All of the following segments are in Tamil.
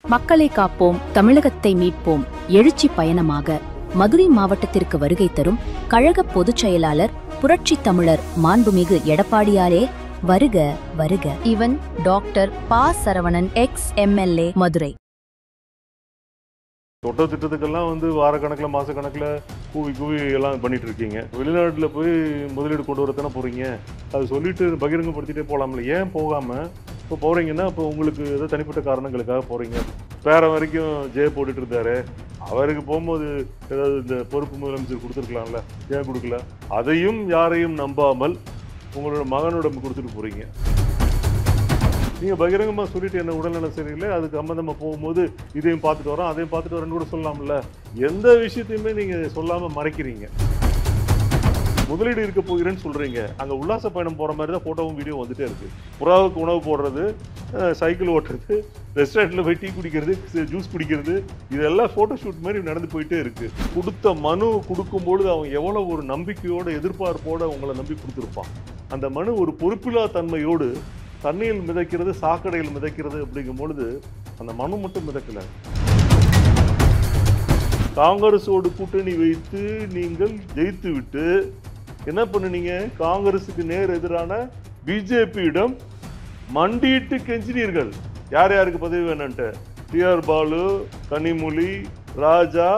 மக்களை காப்போம், தமிழகத்தை மீட்போம் எழுச்சி பயணமாக மதுரை மாவட்டத்திற்கு வருகை தரும் கழக பொதுச் செயலாளர் புரட்சித் தமிழர் மாண்புமிகு எடப்பாடியாரே வருக வருக. இவன் டாக்டர் ப. Saravanan, ex MLA, Madurai. தொட்ட திட்டத்துக்கெல்லாம் வாரக்கணக்கில் மாசக்கணக்கில் கூவி எல்லாம் பண்ணிட்டு இருக்கீங்க. வெளிநாட்டில் போய் முதலீடு கொண்டு வரத்தானே போறீங்க. அது சொல்லிட்டு பகிரங்கப்படுத்திட்டே போகலாம்ல. ஏன் போகாம இப்போ போறீங்கன்னா இப்போ உங்களுக்கு ஏதோ தனிப்பட்ட காரணங்களுக்காக போறீங்க. பேர வரைக்கும் ஜெய போட்டுட்டு இருந்தாரு. அவருக்கு போகும்போது ஏதாவது இந்த பொறுப்பு முதலமைச்சர் கொடுத்துருக்கலாம்ல, ஏன் கொடுக்கல? அதையும் யாரையும் நம்பாமல் உங்களோட மகனோட கொடுத்துட்டு போறீங்க. நீங்கள் பகிரங்கமாக சொல்லிட்டு என்ன உடல்நலம் சரியில்லை, அதுக்கு சம்மந்தமாக போகும்போது இதையும் பார்த்துட்டு வரோம் அதையும் பார்த்துட்டு வரேன்னு கூட சொல்லலாம்ல. எந்த விஷயத்தையுமே நீங்கள் சொல்லாமல் மறைக்கிறீங்க. முதலீடு இருக்க போகிறேன்னு சொல்கிறீங்க. அங்கே உல்லாச பயணம் போகிற மாதிரி தான் ஃபோட்டோவும் வீடியோ வந்துட்டே இருக்குது. புறாவுக்கு உணவு போடுறது, சைக்கிள் ஓட்டுறது, ரெஸ்டாரண்ட்டில் போய் டீ குடிக்கிறது, ஜூஸ் குடிக்கிறது, இதெல்லாம் ஃபோட்டோ ஷூட் மாதிரி நடந்து போயிட்டே இருக்குது. கொடுத்த மனு கொடுக்கும்பொழுது அவன் எவ்வளோ ஒரு நம்பிக்கையோடு எதிர்பார்ப்போடு உங்களை நம்பி கொடுத்துருப்பான். அந்த மனு ஒரு பொறுப்பில்லா தன்மையோடு தண்ணியில் மிதக்கிறது, சாக்கடையில் மிதக்கிறது அப்படிங்கும் பொழுது அந்த மனு மட்டும் மிதக்கல. காங்கிரஸோடு கூட்டணி வைத்து நீங்கள் ஜெயித்து விட்டு என்ன பண்ணுனீங்க? காங்கிரஸுக்கு நேர் எதிரான பிஜேபியிடம் மண்டியிட்டு கெஞ்சினீர்கள். யார் யாருக்கு பதவி வேணும்ட்டு? டி.ஆர். பாலு, கனிமொழி, ராஜா,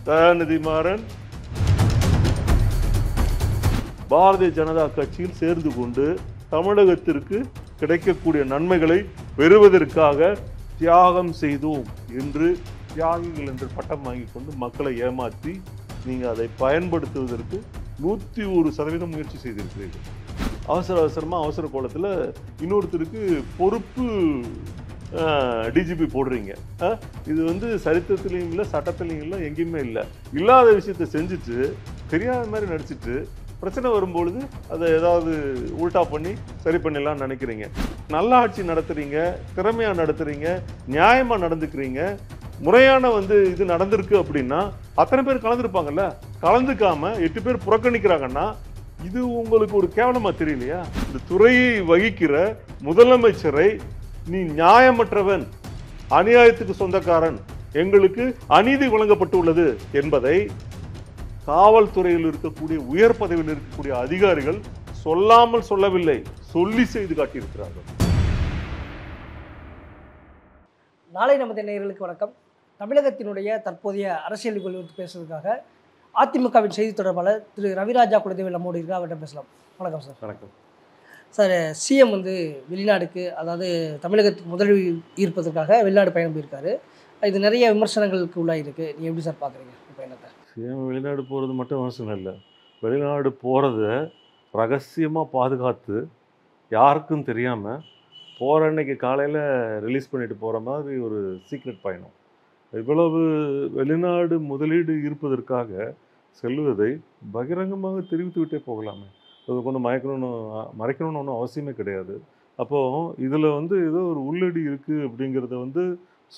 தயாநிதி மாறன் பாரதிய ஜனதா கட்சியில் சேர்ந்து கொண்டு தமிழகத்திற்கு கிடைக்கக்கூடிய நன்மைகளை பெறுவதற்காக தியாகம் செய்தோம் என்று தியாகிகள் என்று பட்டம் வாங்கி கொண்டு மக்களை ஏமாற்றி நீங்கள் அதை பயன்படுத்துவதற்கு 101% முயற்சி செய்திருக்கிறீர்கள். அவசரமாக அவசர கோலத்தில் இன்னொருத்தருக்கு பொறுப்பு டிஜிபி போடுறீங்க. இது சரித்திரத்திலையும் இல்லை, சட்டத்திலையும் இல்லை, எங்கேயுமே இல்லை. இல்லாத விஷயத்தை செஞ்சுட்டு தெரியாத மாதிரி நடிச்சிட்டு பிரச்சனை வரும்பொழுது அதை ஏதாவது உல்டா பண்ணி சரி பண்ணிடலாம்னு நினைக்கிறீங்க. நல்ல ஆட்சி நடத்துறீங்க, திறமையாக நடத்துறீங்க, நியாயமாக நடந்துக்கிறீங்க. முறையான இது நடந்திருக்கு அப்படின்னா அத்தனை பேர் கலந்துருப்பாங்கல்ல. கலந்துக்காம 8 பேர் புறக்கணிக்கிறாங்கன்னா இது உங்களுக்கு ஒரு கேவலமாக தெரியலையா? இந்த துறையை வகிக்கிற முதலமைச்சரை நீ நியாயமற்றவன், அநியாயத்துக்கு சொந்தக்காரன், எங்களுக்கு அநீதி வழங்கப்பட்டுள்ளது என்பதை காவல்துறையில் இருக்கக்கூடிய உயர் பதவியில் இருக்கக்கூடிய அதிகாரிகள் சொல்லாமல் சொல்லவில்லை, சொல்லி செய்து காட்டியிருக்கிறார்கள். நாளை நமது நேயர்களுக்கு வணக்கம். தமிழகத்தினுடைய தற்போதைய அரசியல் குறித்து பேசுவதற்காக அதிமுகவின் செய்தி தொடர்பாளர் திரு ரவிராஜா குலதேவி நம்மோடு இருக்கா, அவர்கிட்ட பேசலாம். வணக்கம் சார். வணக்கம் சார். சிஎம் வெளிநாடுக்கு, அதாவது தமிழகத்துக்கு முதலீடு ஈர்ப்பதற்காக வெளிநாடு பயணம் போயிருக்காரு. இது நிறைய விமர்சனங்களுக்கு உள்ளாயிருக்கு. நீங்கள் எப்படி சார் பார்க்குறீங்க பயணத்தை? சிஎம் வெளிநாடு போகிறது மட்டும் அவசியம் இல்லை. வெளிநாடு போகிறத ரகசியமாக பாதுகாத்து யாருக்கும் தெரியாமல் போகிற அன்னைக்கு காலையில் ரிலீஸ் பண்ணிட்டு போகிற மாதிரி ஒரு சீக்ரெட் பயணம். இவ்வளவு வெளிநாடு முதலீடு இருப்பதற்காக செல்வதை பகிரங்கமாக தெரிவித்து விட்டே போகலாமே. அது கொஞ்சம் மறைக்கணும்னு ஒன்றும் அவசியமே கிடையாது. அப்போது இதில் ஏதோ ஒரு உள்ளடி இருக்குது அப்படிங்கிறத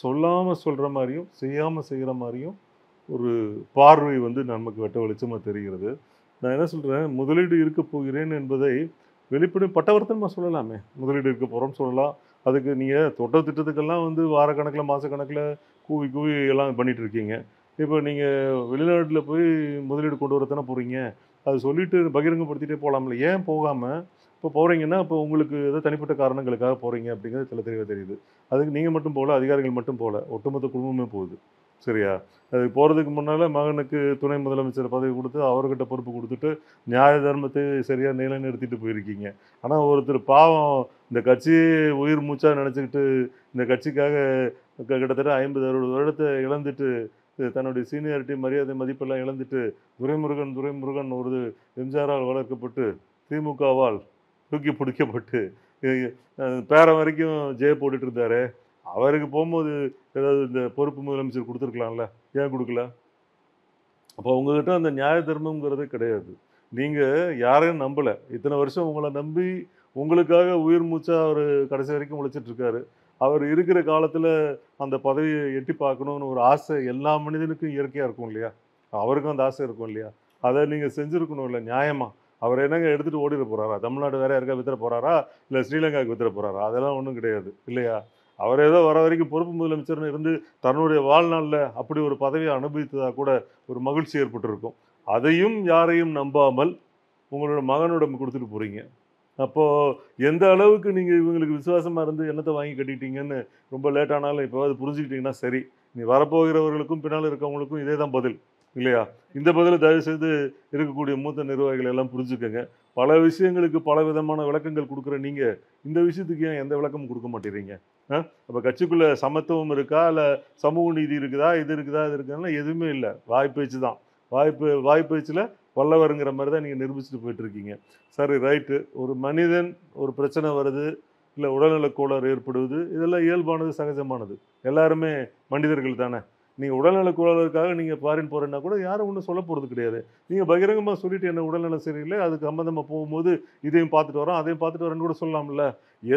சொல்லாமல் சொல்கிற மாதிரியும் செய்யாமல் செய்கிற மாதிரியும் ஒரு பார்வை நமக்கு வெட்ட வெளிச்சமாக தெரிகிறது. நான் என்ன சொல்கிறேன், முதலீடு இருக்க போகிறேன் என்பதை வெளிப்படை பட்டவர்த்தனமாக சொல்லலாமே. முதலீடு இருக்க போகிறோம்னு சொல்லலாம். அதுக்கு நீங்கள் தொட்ட திட்டத்துக்கெல்லாம் வாரக்கணக்கில் மாதக்கணக்கில் கூவி எல்லாம் பண்ணிகிட்டு இருக்கீங்க. இப்போ நீங்கள் வெளிநாட்டில் போய் முதலீடு கொண்டு வரத்தானே போகிறீங்க. அது சொல்லிட்டு பகிரங்கப்படுத்திட்டே போகலாம்ல. ஏன் போகாமல் இப்போ போகிறீங்கன்னா இப்போ உங்களுக்கு ஏதோ தனிப்பட்ட காரணங்களுக்காக போகிறீங்க அப்படிங்கிறது தெளிவாக தெரியுது. அதுக்கு நீங்கள் மட்டும் போகல, அதிகாரிகள் மட்டும் போகல, ஒட்டுமொத்த குடும்பமே போகுது. சரியா? அது போகிறதுக்கு முன்னால் மகனுக்கு துணை முதலமைச்சர் பதவி கொடுத்து அவர்கிட்ட பொறுப்பு கொடுத்துட்டு நியாய தர்மத்தை சரியாக நிலைநிறுத்திட்டு போயிருக்கீங்க. ஆனால் ஒருத்தர் பாவம் இந்த கட்சியே உயிர் மூச்சாக நினச்சிக்கிட்டு இந்த கட்சிக்காக கிட்டத்தட்ட 50-60 வருடத்தை இழந்துட்டு தன்னுடைய சீனியாரிட்டி மரியாதை மதிப்பெல்லாம் இழந்துட்டு துரைமுருகன் ஒரு எம்ஜிஆரால் வளர்க்கப்பட்டு திமுகவால் தூக்கி பிடிக்கப்பட்டு பேர வரைக்கும் ஜெய போட்டுட்டு இருந்தாரு. அவருக்கு போகும்போது ஏதாவது இந்த பொறுப்பு முதலமைச்சர் கொடுத்துருக்கலாம்ல, ஏன் கொடுக்கல? அப்போ உங்ககிட்ட அந்த நியாய தர்மங்கிறதே கிடையாது. நீங்கள் யாரையும் நம்பலை. இத்தனை வருஷம் உங்களை நம்பி உங்களுக்காக உயிர் மூச்சா அவர் கடைசி வரைக்கும் உழைச்சிட்ருக்காரு. அவர் இருக்கிற காலத்தில் அந்த பதவியை எட்டி பார்க்கணுன்னு ஒரு ஆசை எல்லா மனிதனுக்கும் இயற்கையாக இருக்கும் இல்லையா? அவருக்கும் அந்த ஆசை இருக்கும் இல்லையா? அதை நீங்கள் செஞ்சுருக்கணும் இல்லை நியாயமாக. அவர் என்னங்க எடுத்துகிட்டு ஓடிட போகிறாரா? தமிழ்நாடு வேறு யாருக்கா வித்துற போகிறாரா? இல்லை ஸ்ரீலங்காவுக்கு வித்துற போகிறாரா? அதெல்லாம் ஒன்றும் கிடையாது இல்லையா? அவர் ஏதோ வர வரைக்கும் பொறுப்பு முதலமைச்சர்னு இருந்து தன்னுடைய வாழ்நாளில் அப்படி ஒரு பதவியை அனுபவித்ததாக கூட ஒரு மகிழ்ச்சி ஏற்பட்டிருக்கும். அதையும் யாரையும் நம்பாமல் உங்களோட மகனிடம் கொடுத்துட்டு போகிறீங்க. அப்போது எந்த அளவுக்கு நீங்கள் இவங்களுக்கு விசுவாசமாக இருந்து என்னத்தை வாங்கி கட்டிட்டீங்கன்னு ரொம்ப லேட்டானாலும் இப்போ அது புரிஞ்சுக்கிட்டிங்கன்னா சரி. நீ வரப்போகிறவர்களுக்கும் பின்னால் இருக்கவங்களுக்கும் இதே தான் பதில் இல்லையா? இந்த பதில் தயவுசெய்து இருக்கக்கூடிய மூத்த நிர்வாகிகள் எல்லாம் புரிஞ்சுக்கங்க. பல விஷயங்களுக்கு பல விதமான விளக்கங்கள் கொடுக்குற நீங்கள் இந்த விஷயத்துக்கு ஏன் எந்த விளக்கமும் கொடுக்க மாட்டேறீங்க? அப்போ கட்சிக்குள்ளே சமத்துவம் இருக்கா, இல்லை சமூக நீதி இருக்குதா, இது இருக்குதுன்னா எதுவுமே இல்லை. வாய்ப்பேச்சு தான். வாய்ப்பேச்சில் வல்லவருங்கிற மாதிரி தான் நீங்கள் நிரூபிச்சுட்டு போயிட்டுருக்கீங்க. சரி, ரைட்டு. ஒரு மனிதன் ஒரு பிரச்சனை வருது, இல்லை உடல்நலக் கோளாறு ஏற்படுவது, இதெல்லாம் இயல்பானது, சகஜமானது. எல்லாருமே மனிதர்கள் தானே. நீங்கள் உடல்நலக் கோளாறுக்காக நீங்கள் ஃபாரின் போகிறேன்னா கூட யாரும் ஒன்றும் சொல்ல போகிறது கிடையாது. நீங்கள் பகிரங்கமாக சொல்லிவிட்டு என்ன உடல்நலம் சரியில்லை, அதுக்கு சம்மந்தமாக போகும்போது இதையும் பார்த்துட்டு வரோம் அதையும் பார்த்துட்டு வரேன்னு கூட சொல்லலாம்ல.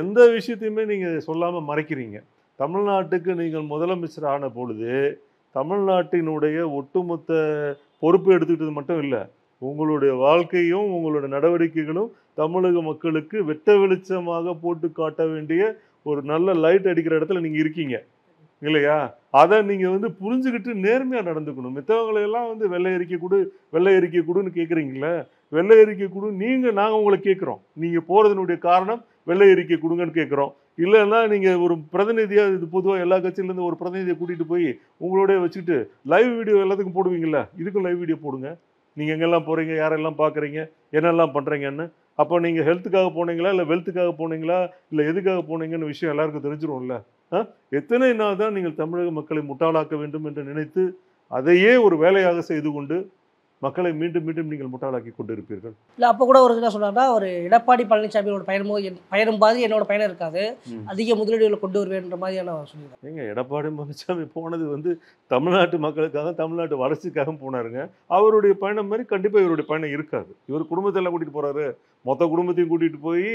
எந்த விஷயத்தையுமே நீங்கள் சொல்லாமல் மறைக்கிறீங்க. தமிழ்நாட்டுக்கு நீங்கள் முதலமைச்சர் ஆன பொழுது தமிழ்நாட்டினுடைய ஒட்டுமொத்த பொறுப்பு எடுத்துக்கிட்டது மட்டும் இல்லை, உங்களுடைய வாழ்க்கையும் உங்களுடைய நடவடிக்கைகளும் தமிழக மக்களுக்கு வெட்ட வெளிச்சமாக போட்டு காட்ட வேண்டிய ஒரு நல்ல லைட் அடிக்கிற இடத்துல நீங்கள் இருக்கீங்க இல்லையா? அதை நீங்கள் புரிஞ்சுக்கிட்டு நேர்மையாக நடந்துக்கணும். மித்தவங்களையெல்லாம் வெள்ளை அறிக்கை கொடுன்னு கேட்குறீங்களே, வெள்ளை அறிக்கை கொடு. நாங்கள் உங்களை கேட்குறோம், நீங்கள் போகிறதுனுடைய காரணம் வெள்ளை அறிக்கை கொடுங்கன்னு கேட்குறோம். இல்லைன்னா நீங்கள் ஒரு பிரதிநிதியாக, இது பொதுவாக எல்லா கட்சியிலேருந்து ஒரு பிரதிநிதியை கூட்டிகிட்டு போய் உங்களோடய வச்சுக்கிட்டு லைவ் வீடியோ எல்லாத்துக்கும் போடுவீங்களா? இதுக்கும் லைவ் வீடியோ போடுங்க. நீங்கள் எங்கெல்லாம் போகிறீங்க, யாரெல்லாம் பார்க்குறீங்க, என்னெல்லாம் பண்ணுறீங்கன்னு. அப்போ நீங்கள் ஹெல்த்துக்காக போனீங்களா, இல்லை வெல்த்துக்காக போனீங்களா, இல்லை எதுக்காக போனீங்கன்னு விஷயம் எல்லாருக்கும் தெரிஞ்சிடும்ல. எத்தனை நாள் தான் நீங்கள் தமிழக மக்களை முட்டாளாக்க வேண்டும் என்று நினைத்து அதையே ஒரு வேலையாக செய்து கொண்டு மக்களை மீண்டும் மீண்டும் நீங்கள் முட்டாளாக்கி கொண்டு இருப்பீர்கள்? இல்லை, அப்போ கூட ஒரு என்ன சொன்னாங்கன்னா, ஒரு எடப்பாடி பழனிசாமியோட பயணம் பாதி என்னோட பயணம் இருக்காது, அதிக முதலீடுகளை கொண்டு வருவேன்ற மாதிரியான சொல்லியிருக்காங்க. ஏங்க, எடப்பாடி பழனிசாமி போனது தமிழ்நாட்டு மக்களுக்காக, தமிழ்நாட்டு வளர்ச்சிக்காக போனாருங்க. அவருடைய பயணம் மாதிரி கண்டிப்பாக இவருடைய பயணம் இருக்காது. இவர் குடும்பத்தெல்லாம் கூட்டிகிட்டு போகிறாரு, மொத்த குடும்பத்தையும் கூட்டிகிட்டு போய்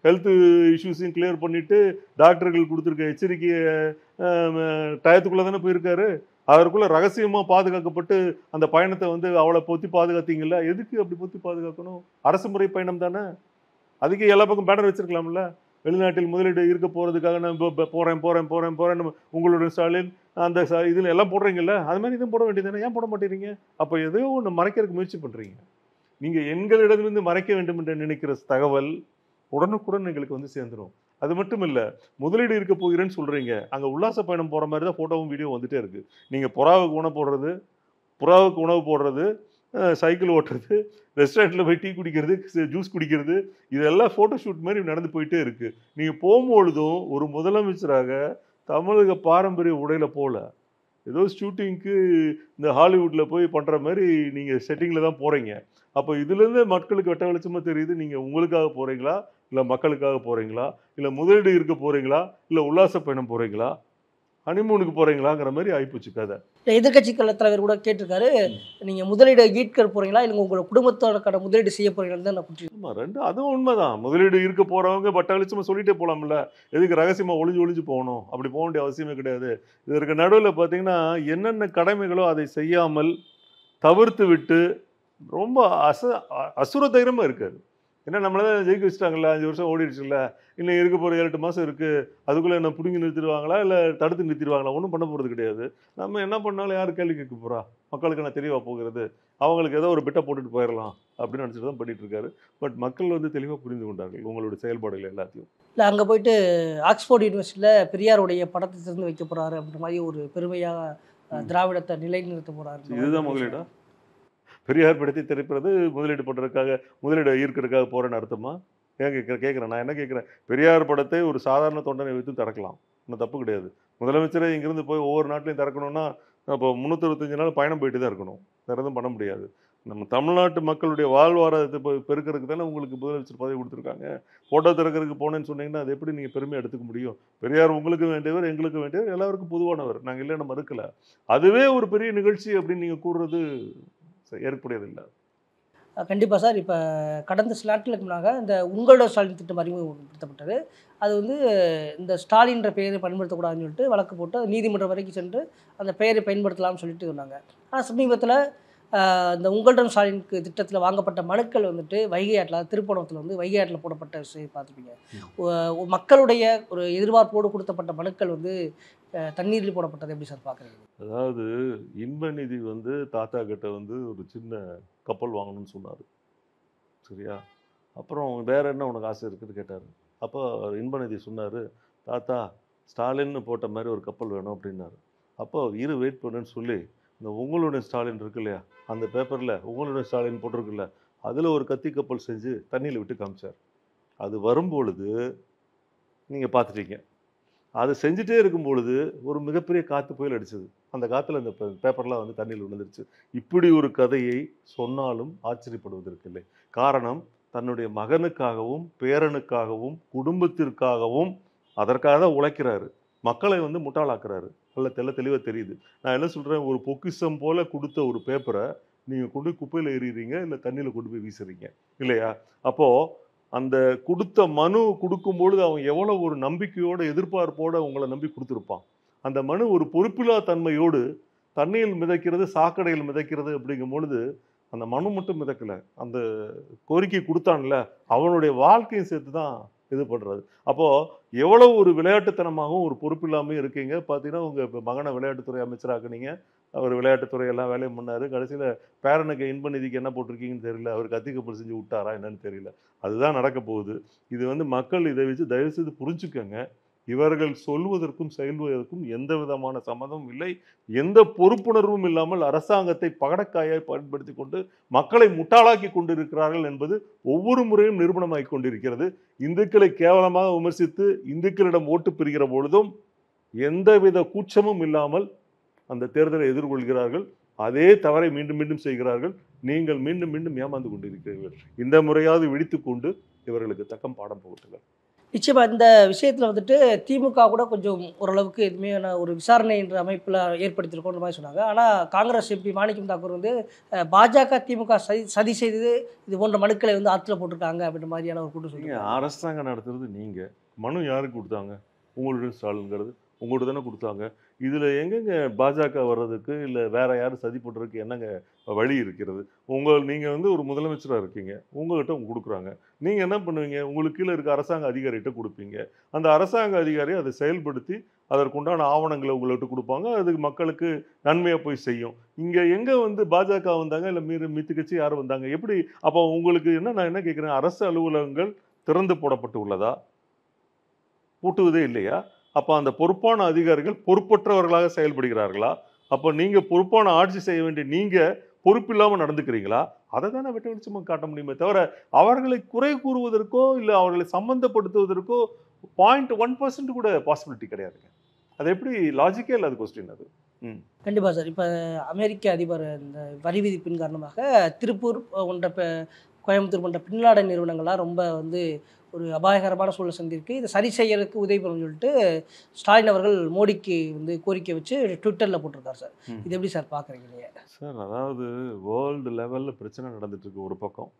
ஹெல்த் இஷ்யூஸையும் கிளியர் பண்ணிவிட்டு டாக்டர்கள் கொடுத்துருக்க எச்சரிக்கையை டயத்துக்குள்ளே தானே போயிருக்காரு. அவருக்குள்ள ரகசியமாக பாதுகாக்கப்பட்டு அந்த பயணத்தை அவளை பொத்தி பாதுகாத்தீங்களா? எதுக்கு அப்படி பொத்தி பாதுகாக்கணும்? அரசு முறை பயணம் தானே. அதுக்கு எல்லா பக்கம் பேனர் வச்சிருக்கலாம்ல. வெளிநாட்டில் முதலீடு இருக்க போகிறதுக்காக நான் போகிறேன் உங்களுடைய ஸ்டாலின் அந்த இதில் எல்லாம் போடுறீங்கல்ல, அது மாதிரி இதுவும் போட வேண்டியது தானே. ஏன் போட மாட்டேறீங்க? அப்போ எதையோ ஒன்று மறைக்கிறதுக்கு முயற்சி பண்ணுறீங்க. நீங்கள் எங்களிடமிருந்து மறைக்க வேண்டும் என்று நினைக்கிற தகவல் உடனுக்குடன் எங்களுக்கு சேர்ந்துடும். அது மட்டும் இல்லை, முதலீடு இருக்க போகிறேன்னு சொல்கிறீங்க, அங்கே உல்லாச பயணம் போகிற மாதிரி தான் ஃபோட்டோவும் வீடியோ வந்துகிட்டே இருக்குது. நீங்கள் புறாவுக்கு உணவு போடுறது, சைக்கிள் ஓட்டுறது, ரெஸ்டாரண்ட்டில் போய் டீ குடிக்கிறது, ஜூஸ் குடிக்கிறது, இதெல்லாம் ஃபோட்டோ ஷூட் மாதிரி நடந்து போயிட்டே இருக்குது. நீங்கள் போகும்பொழுதும் ஒரு முதலமைச்சராக தமிழக பாரம்பரிய உடையில் போகல, ஏதோ ஷூட்டிங்க்கு இந்த ஹாலிவுட்டில் போய் பண்ணுற மாதிரி நீங்கள் செட்டிங்கில் தான் போகிறீங்க. அப்போ இதுலேருந்து மக்களுக்கு வெட்ட வெளிச்சமாக தெரியுது, நீங்கள் உங்களுக்காக போகிறீங்களா, இல்லை மக்களுக்காக போகிறீங்களா, இல்லை முதலீடு இருக்க போகிறீங்களா, இல்லை உல்லாச பயணம் போகிறீங்களா, ஹனிமூனுக்கு போகிறீங்களாங்கிற மாதிரி ஆகிப்போச்சு கதை. எதிர்கட்சி தலைவர் கூட கேட்டிருக்காரு, நீங்கள் முதலீடு ஈட்க போகிறீங்களா, இல்லை உங்களோட குடும்பத்தோட முதலீடு செய்ய போகிறீங்கன்னு தான் நான் புரிஞ்சுக்கேன். ஆமாம், ரெண்டு அதுவும் உண்மைதான். முதலீடு இருக்க போகிறவங்க பட்ட வெளிச்சமாக சொல்லிட்டே போகலாம்ல. எதுக்கு ரகசியமாக ஒளிஞ்சு போகணும்? அப்படி போக வேண்டிய அவசியமே கிடையாது. இதற்கு நடுவில் பார்த்தீங்கன்னா என்னென்ன கடமைகளோ அதை செய்யாமல் தவிர்த்து விட்டு ரொம்ப அசுர தைரியமாக இருக்காது. ஏன்னா நம்மள தான் ஜெயிக்க வச்சுட்டாங்கல்ல, 5 வருஷம் ஓடிடுச்சுல்ல, இன்னும் இருக்க போகிற 7-8 மாதம் இருக்குது, அதுக்குள்ளே என்ன பிடுங்கி நிறுத்திடுவாங்களா, இல்லை தடுத்து நிறுத்திடுவாங்களா? ஒன்றும் பண்ண போகிறது கிடையாது. நம்ம என்ன பண்ணாலும் யார் கேள்வி கேட்க போகிறா? மக்களுக்கு என்ன தெளிவாக போகிறது? அவங்களுக்கு ஏதோ ஒரு பிட்டை போட்டுட்டு போயிடலாம் அப்படின்னு நினச்சிட்டு தான் பண்ணிட்டு இருக்காரு. பட் மக்கள் தெளிவாக புரிந்து கொண்டார்கள் உங்களுடைய செயல்பாடுகள் எல்லாத்தையும். இல்லை, அங்கே போயிட்டு ஆக்ஸ்போர்ட் யூனிவர்சிட்டியில் பெரியாருடைய படத்தை திறந்து வைக்க போகிறாரு அப்படின்ற மாதிரி ஒரு பெருமையாக திராவிடத்தை நிலைநிறுத்த போகிறாரு. இதுதான் முதலீடா? பெரியார் படத்தை திரைப்பது முதலீடு பண்ணுறதுக்காக, முதலீடு ஈர்க்கிறதுக்காக போகிறேன்னு அர்த்தமா? ஏன் கேட்குறேன் நான் என்ன கேட்குறேன், பெரியார் படத்தை ஒரு சாதாரண தொண்டனை வைத்து திறக்கலாம், ஒன்றும் தப்பு கிடையாது. முதலமைச்சரை இங்கேருந்து போய் ஒவ்வொரு நாட்டிலையும் திறக்கணும்னா அப்போ 365 நாள் பயணம் போயிட்டு தான் இருக்கணும், வேறு எதுவும் பண்ண முடியாது. நம்ம தமிழ்நாட்டு மக்களுடைய வாழ்வாதாரத்தை பெருக்கிறதுக்கு தானே உங்களுக்கு முதலமைச்சர் பதவி கொடுத்துருக்காங்க. ஃபோட்டோ திறக்கிறதுக்கு போனேன்னு சொன்னீங்கன்னா அது எப்படி நீங்கள் பெருமையாக எடுத்துக்க முடியும்? பெரியார் உங்களுக்கு வேண்டியவர், எங்களுக்கு வேண்டியவர், எல்லாருக்கும் பொதுவானவர், நாங்கள் இல்லைன்னு மறுக்கலை. அதுவே ஒரு பெரிய நிகழ்ச்சி அப்படின்னு நீங்கள் கூறுறது ஏற்புடையதில்லை. கண்டிப்பாக சார். இப்போ கடந்த சில நாட்களுக்கு முன்னாக இந்த உங்களோட ஸ்டாலின் திட்டம் அறிமுகப்படுத்தப்பட்டது. அது இந்த ஸ்டாலின்ற பெயரை பயன்படுத்தக்கூடாதுன்னு சொல்லிட்டு வழக்கு போட்டு நீதிமன்றம் வரைக்கும் சென்று அந்த பெயரை பயன்படுத்தலாம்னு சொல்லிட்டு சொன்னாங்க. ஆனால் சமீபத்தில் இந்த உங்கள்டன் ஸ்டாலினுக்கு திட்டத்தில் வாங்கப்பட்ட மனுக்கள் வந்துட்டு வைகை ஆற்றில் திருப்பணத்தில் வந்து வைகை ஆற்றில் போடப்பட்ட விஷயம் பார்த்துருப்பீங்க. மக்களுடைய ஒரு எதிர்பார்ப்போடு கொடுத்தப்பட்ட மனுக்கள் வந்து தண்ணீரில் போடப்பட்டது எப்படி சார் பார்க்குறீங்க? அதாவது இன்ப நிதி வந்து தாத்தா கிட்ட வந்து ஒரு சின்ன கப்பல் வாங்கணும்னு சொன்னார். சரியா? அப்புறம் வேற என்ன உனக்கு ஆசை இருக்குன்னு கேட்டார். அப்போ இன்பநிதி சொன்னார், தாத்தா ஸ்டாலின்னு போட்ட மாதிரி ஒரு கப்பல் வேணும் அப்படின்னாரு. அப்போ இரு வெயிட் பண்ணுன்னு சொல்லி இந்த உங்களுடைய ஸ்டாலின் இருக்கு இல்லையா, அந்த பேப்பரில் உங்களுடைய ஸ்டாலின் போட்டிருக்குல்ல, அதில் ஒரு கத்தி கப்பல் செஞ்சு தண்ணியில் விட்டு காமிச்சார். அது வரும்பொழுது நீங்கள் பார்த்துட்டீங்க. அது செஞ்சுட்டே இருக்கும் பொழுது ஒரு மிகப்பெரிய காற்று புயல் அடிச்சது. அந்த காற்றுல இந்த பேப்பர்லாம் வந்து தண்ணியில் விழுந்துருச்சு. இப்படி ஒரு கதையை சொன்னாலும் ஆச்சரியப்படுவதற்கு இல்லை. காரணம், தன்னுடைய மகனுக்காகவும் பேரனுக்காகவும் குடும்பத்திற்காகவும் அதற்காக தான் உழைக்கிறாரு. மக்களை வந்து முட்டாளாக்குறாரு. நல்ல தெளிவாக தெரியுது. நான் என்ன சொல்கிறேன், ஒரு பொக்கிஷம் போல கொடுத்த ஒரு பேப்பரை நீங்கள் கொண்டு குப்பையில் எறிகிறீங்க, இல்லை தண்ணியில் கொண்டு போய் வீசுறீங்க இல்லையா? அப்போது அந்த கொடுத்த மனு கொடுக்கும்பொழுது அவன் எவ்வளோ ஒரு நம்பிக்கையோடு எதிர்பார்ப்போடு உங்களை நம்பி கொடுத்துருப்பான். அந்த மனு ஒரு பொறுப்பில்லா தன்மையோடு தண்ணியில் மிதக்கிறது, சாக்கடையில் மிதக்கிறது அப்படிங்கும் பொழுது அந்த மனு மட்டும் மிதக்கலை, அந்த கோரிக்கை கொடுத்தான்ல அவனுடைய வாழ்க்கையும் சேர்த்து தான் இது பண்ணுறது. அப்போது எவ்வளோ ஒரு விளையாட்டுத்தனமாகவும் ஒரு பொறுப்பில்லாமல் இருக்கீங்க. பார்த்தீங்கன்னா உங்கள் இப்போ மகனை விளையாட்டுத்துறை அமைச்சராக்குனீங்க. அவர் விளையாட்டுத்துறை எல்லாம் வேலையும் பண்ணார். கடைசியில் பேரனுக்கு இன்ப நிதிக்கு என்ன போட்டிருக்கீங்கன்னு தெரியல. அவர் கத்தி கப்பல் செஞ்சு விட்டாரா என்னன்னு தெரியல. அதுதான் நடக்க போகுது. இது வந்து மக்கள் இதை வச்சு தயவுசெய்து புரிஞ்சுக்கங்க. இவர்கள் சொல்வதற்கும் செயல்வதற்கும் எந்த விதமான சம்மதமும் இல்லை. எந்த பொறுப்புணர்வும் இல்லாமல் அரசாங்கத்தை பகடக்காயாய் பயன்படுத்தி கொண்டு மக்களை முட்டாளாக்கி கொண்டிருக்கிறார்கள் என்பது ஒவ்வொரு முறையும் நிரூபணமாகி கொண்டிருக்கிறது. இந்துக்களை கேவலமாக விமர்சித்து இந்துக்களிடம் ஓட்டு பெறுகிற பொழுதும் எந்தவித கூச்சமும் இல்லாமல் அந்த தேர்தலை எதிர்கொள்கிறார்கள். அதே தவறை மீண்டும் மீண்டும் செய்கிறார்கள். நீங்கள் மீண்டும் மீண்டும் ஏமாந்து கொண்டிருக்கிறீர்கள். இந்த முறையாவது விழித்துக் கொண்டு இவர்களுக்கு தக்கம் பாடம் புகட்டுங்கள். நிச்சயமாக இந்த விஷயத்தில் வந்துட்டு திமுக கூட கொஞ்சம் ஓரளவுக்கு எதுவுமே ஒரு விசாரணை என்ற அமைப்பில் ஏற்படுத்தியிருக்கோன்ற மாதிரி சொன்னாங்க. ஆனால் காங்கிரஸ் எம்பி மாணிக்கம் தாக்கூர் வந்து பாஜக திமுக சதி செய்து இது போன்ற மனுக்களை வந்து ஆற்றுல போட்டிருக்காங்க அப்படின்ற மாதிரியான ஒரு கூட்டம் சொல்லுங்க. அரசாங்கம் நடத்துறது நீங்கள் மனு யாருக்கு கொடுத்தாங்க? உங்களுடைய ஸ்டாலின்ங்கிறது உங்கள்கிட்ட தானே கொடுத்தாங்க. இதில் எங்கெங்க பாஜக வர்றதுக்கு இல்லை வேற யாரும் சதி பண்ணுறதுக்கு என்னங்க வழி இருக்கிறது? நீங்கள் வந்து ஒரு முதலமைச்சராக இருக்கீங்க, உங்கள்கிட்ட கொடுக்குறாங்க. நீங்கள் என்ன பண்ணுவீங்க? உங்களுக்கு கீழே இருக்க அரசாங்க அதிகாரிகிட்ட கொடுப்பீங்க. அந்த அரசாங்க அதிகாரி அதை செயல்படுத்தி அதற்குண்டான ஆவணங்களை உங்கள்கிட்ட கொடுப்பாங்க. அதுக்கு மக்களுக்கு நன்மையாக போய் செய்யும். இங்கே எங்கே வந்து பாஜக வந்தாங்க, இல்லை மித்து கட்சி யார் வந்தாங்க? எப்படி? அப்போ உங்களுக்கு என்ன, நான் என்ன கேட்குறேன், அரசு அலுவலகங்கள் திறந்து போடப்பட்டு உள்ளதா? பூட்டுவதே இல்லையா? அப்போ அந்த பொறுப்பான அதிகாரிகள் பொறுப்பற்றவர்களாக செயல்படுகிறார்களா? அப்போ நீங்கள் பொறுப்பான ஆட்சி செய்ய வேண்டிய நீங்கள் பொறுப்பில்லாமல் நடந்துக்கிறீங்களா? அதை தானே வெட்ட வெளிச்சமாக காட்ட முடியுமே தவிர அவர்களை குறை கூறுவதற்கோ இல்லை அவர்களை சம்மந்தப்படுத்துவதற்கோ 0.1% கூட பாசிபிலிட்டி கிடையாதுங்க. அது எப்படி? லாஜிக்கே இல்லாத கொஸ்டின் அது. கண்டிப்பாக சார். இப்போ அமெரிக்க அதிபர் இந்த வரி விதிப்பின் காரணமாக திருப்பூர் போன்ற கோயம்புத்தூர் போன்ற பின்னாடை நிறுவனங்கள்லாம் ரொம்ப வந்து ஒரு அபாயகரமான சூழல் சந்திருக்கு. இதை சரி செய்யறதுக்கு உதவி பண்ணணும்னு சொல்லிட்டு ஸ்டாலின் அவர்கள் மோடிக்கு வந்து கோரிக்கை வச்சு ட்விட்டரில் போட்டிருக்காரு சார். இது எப்படி சார் பார்க்குறீங்க நீங்கள்? சார், அதாவது வேர்ல்டு லெவலில் பிரச்சனை நடந்துட்டுருக்கு ஒரு பக்கம்.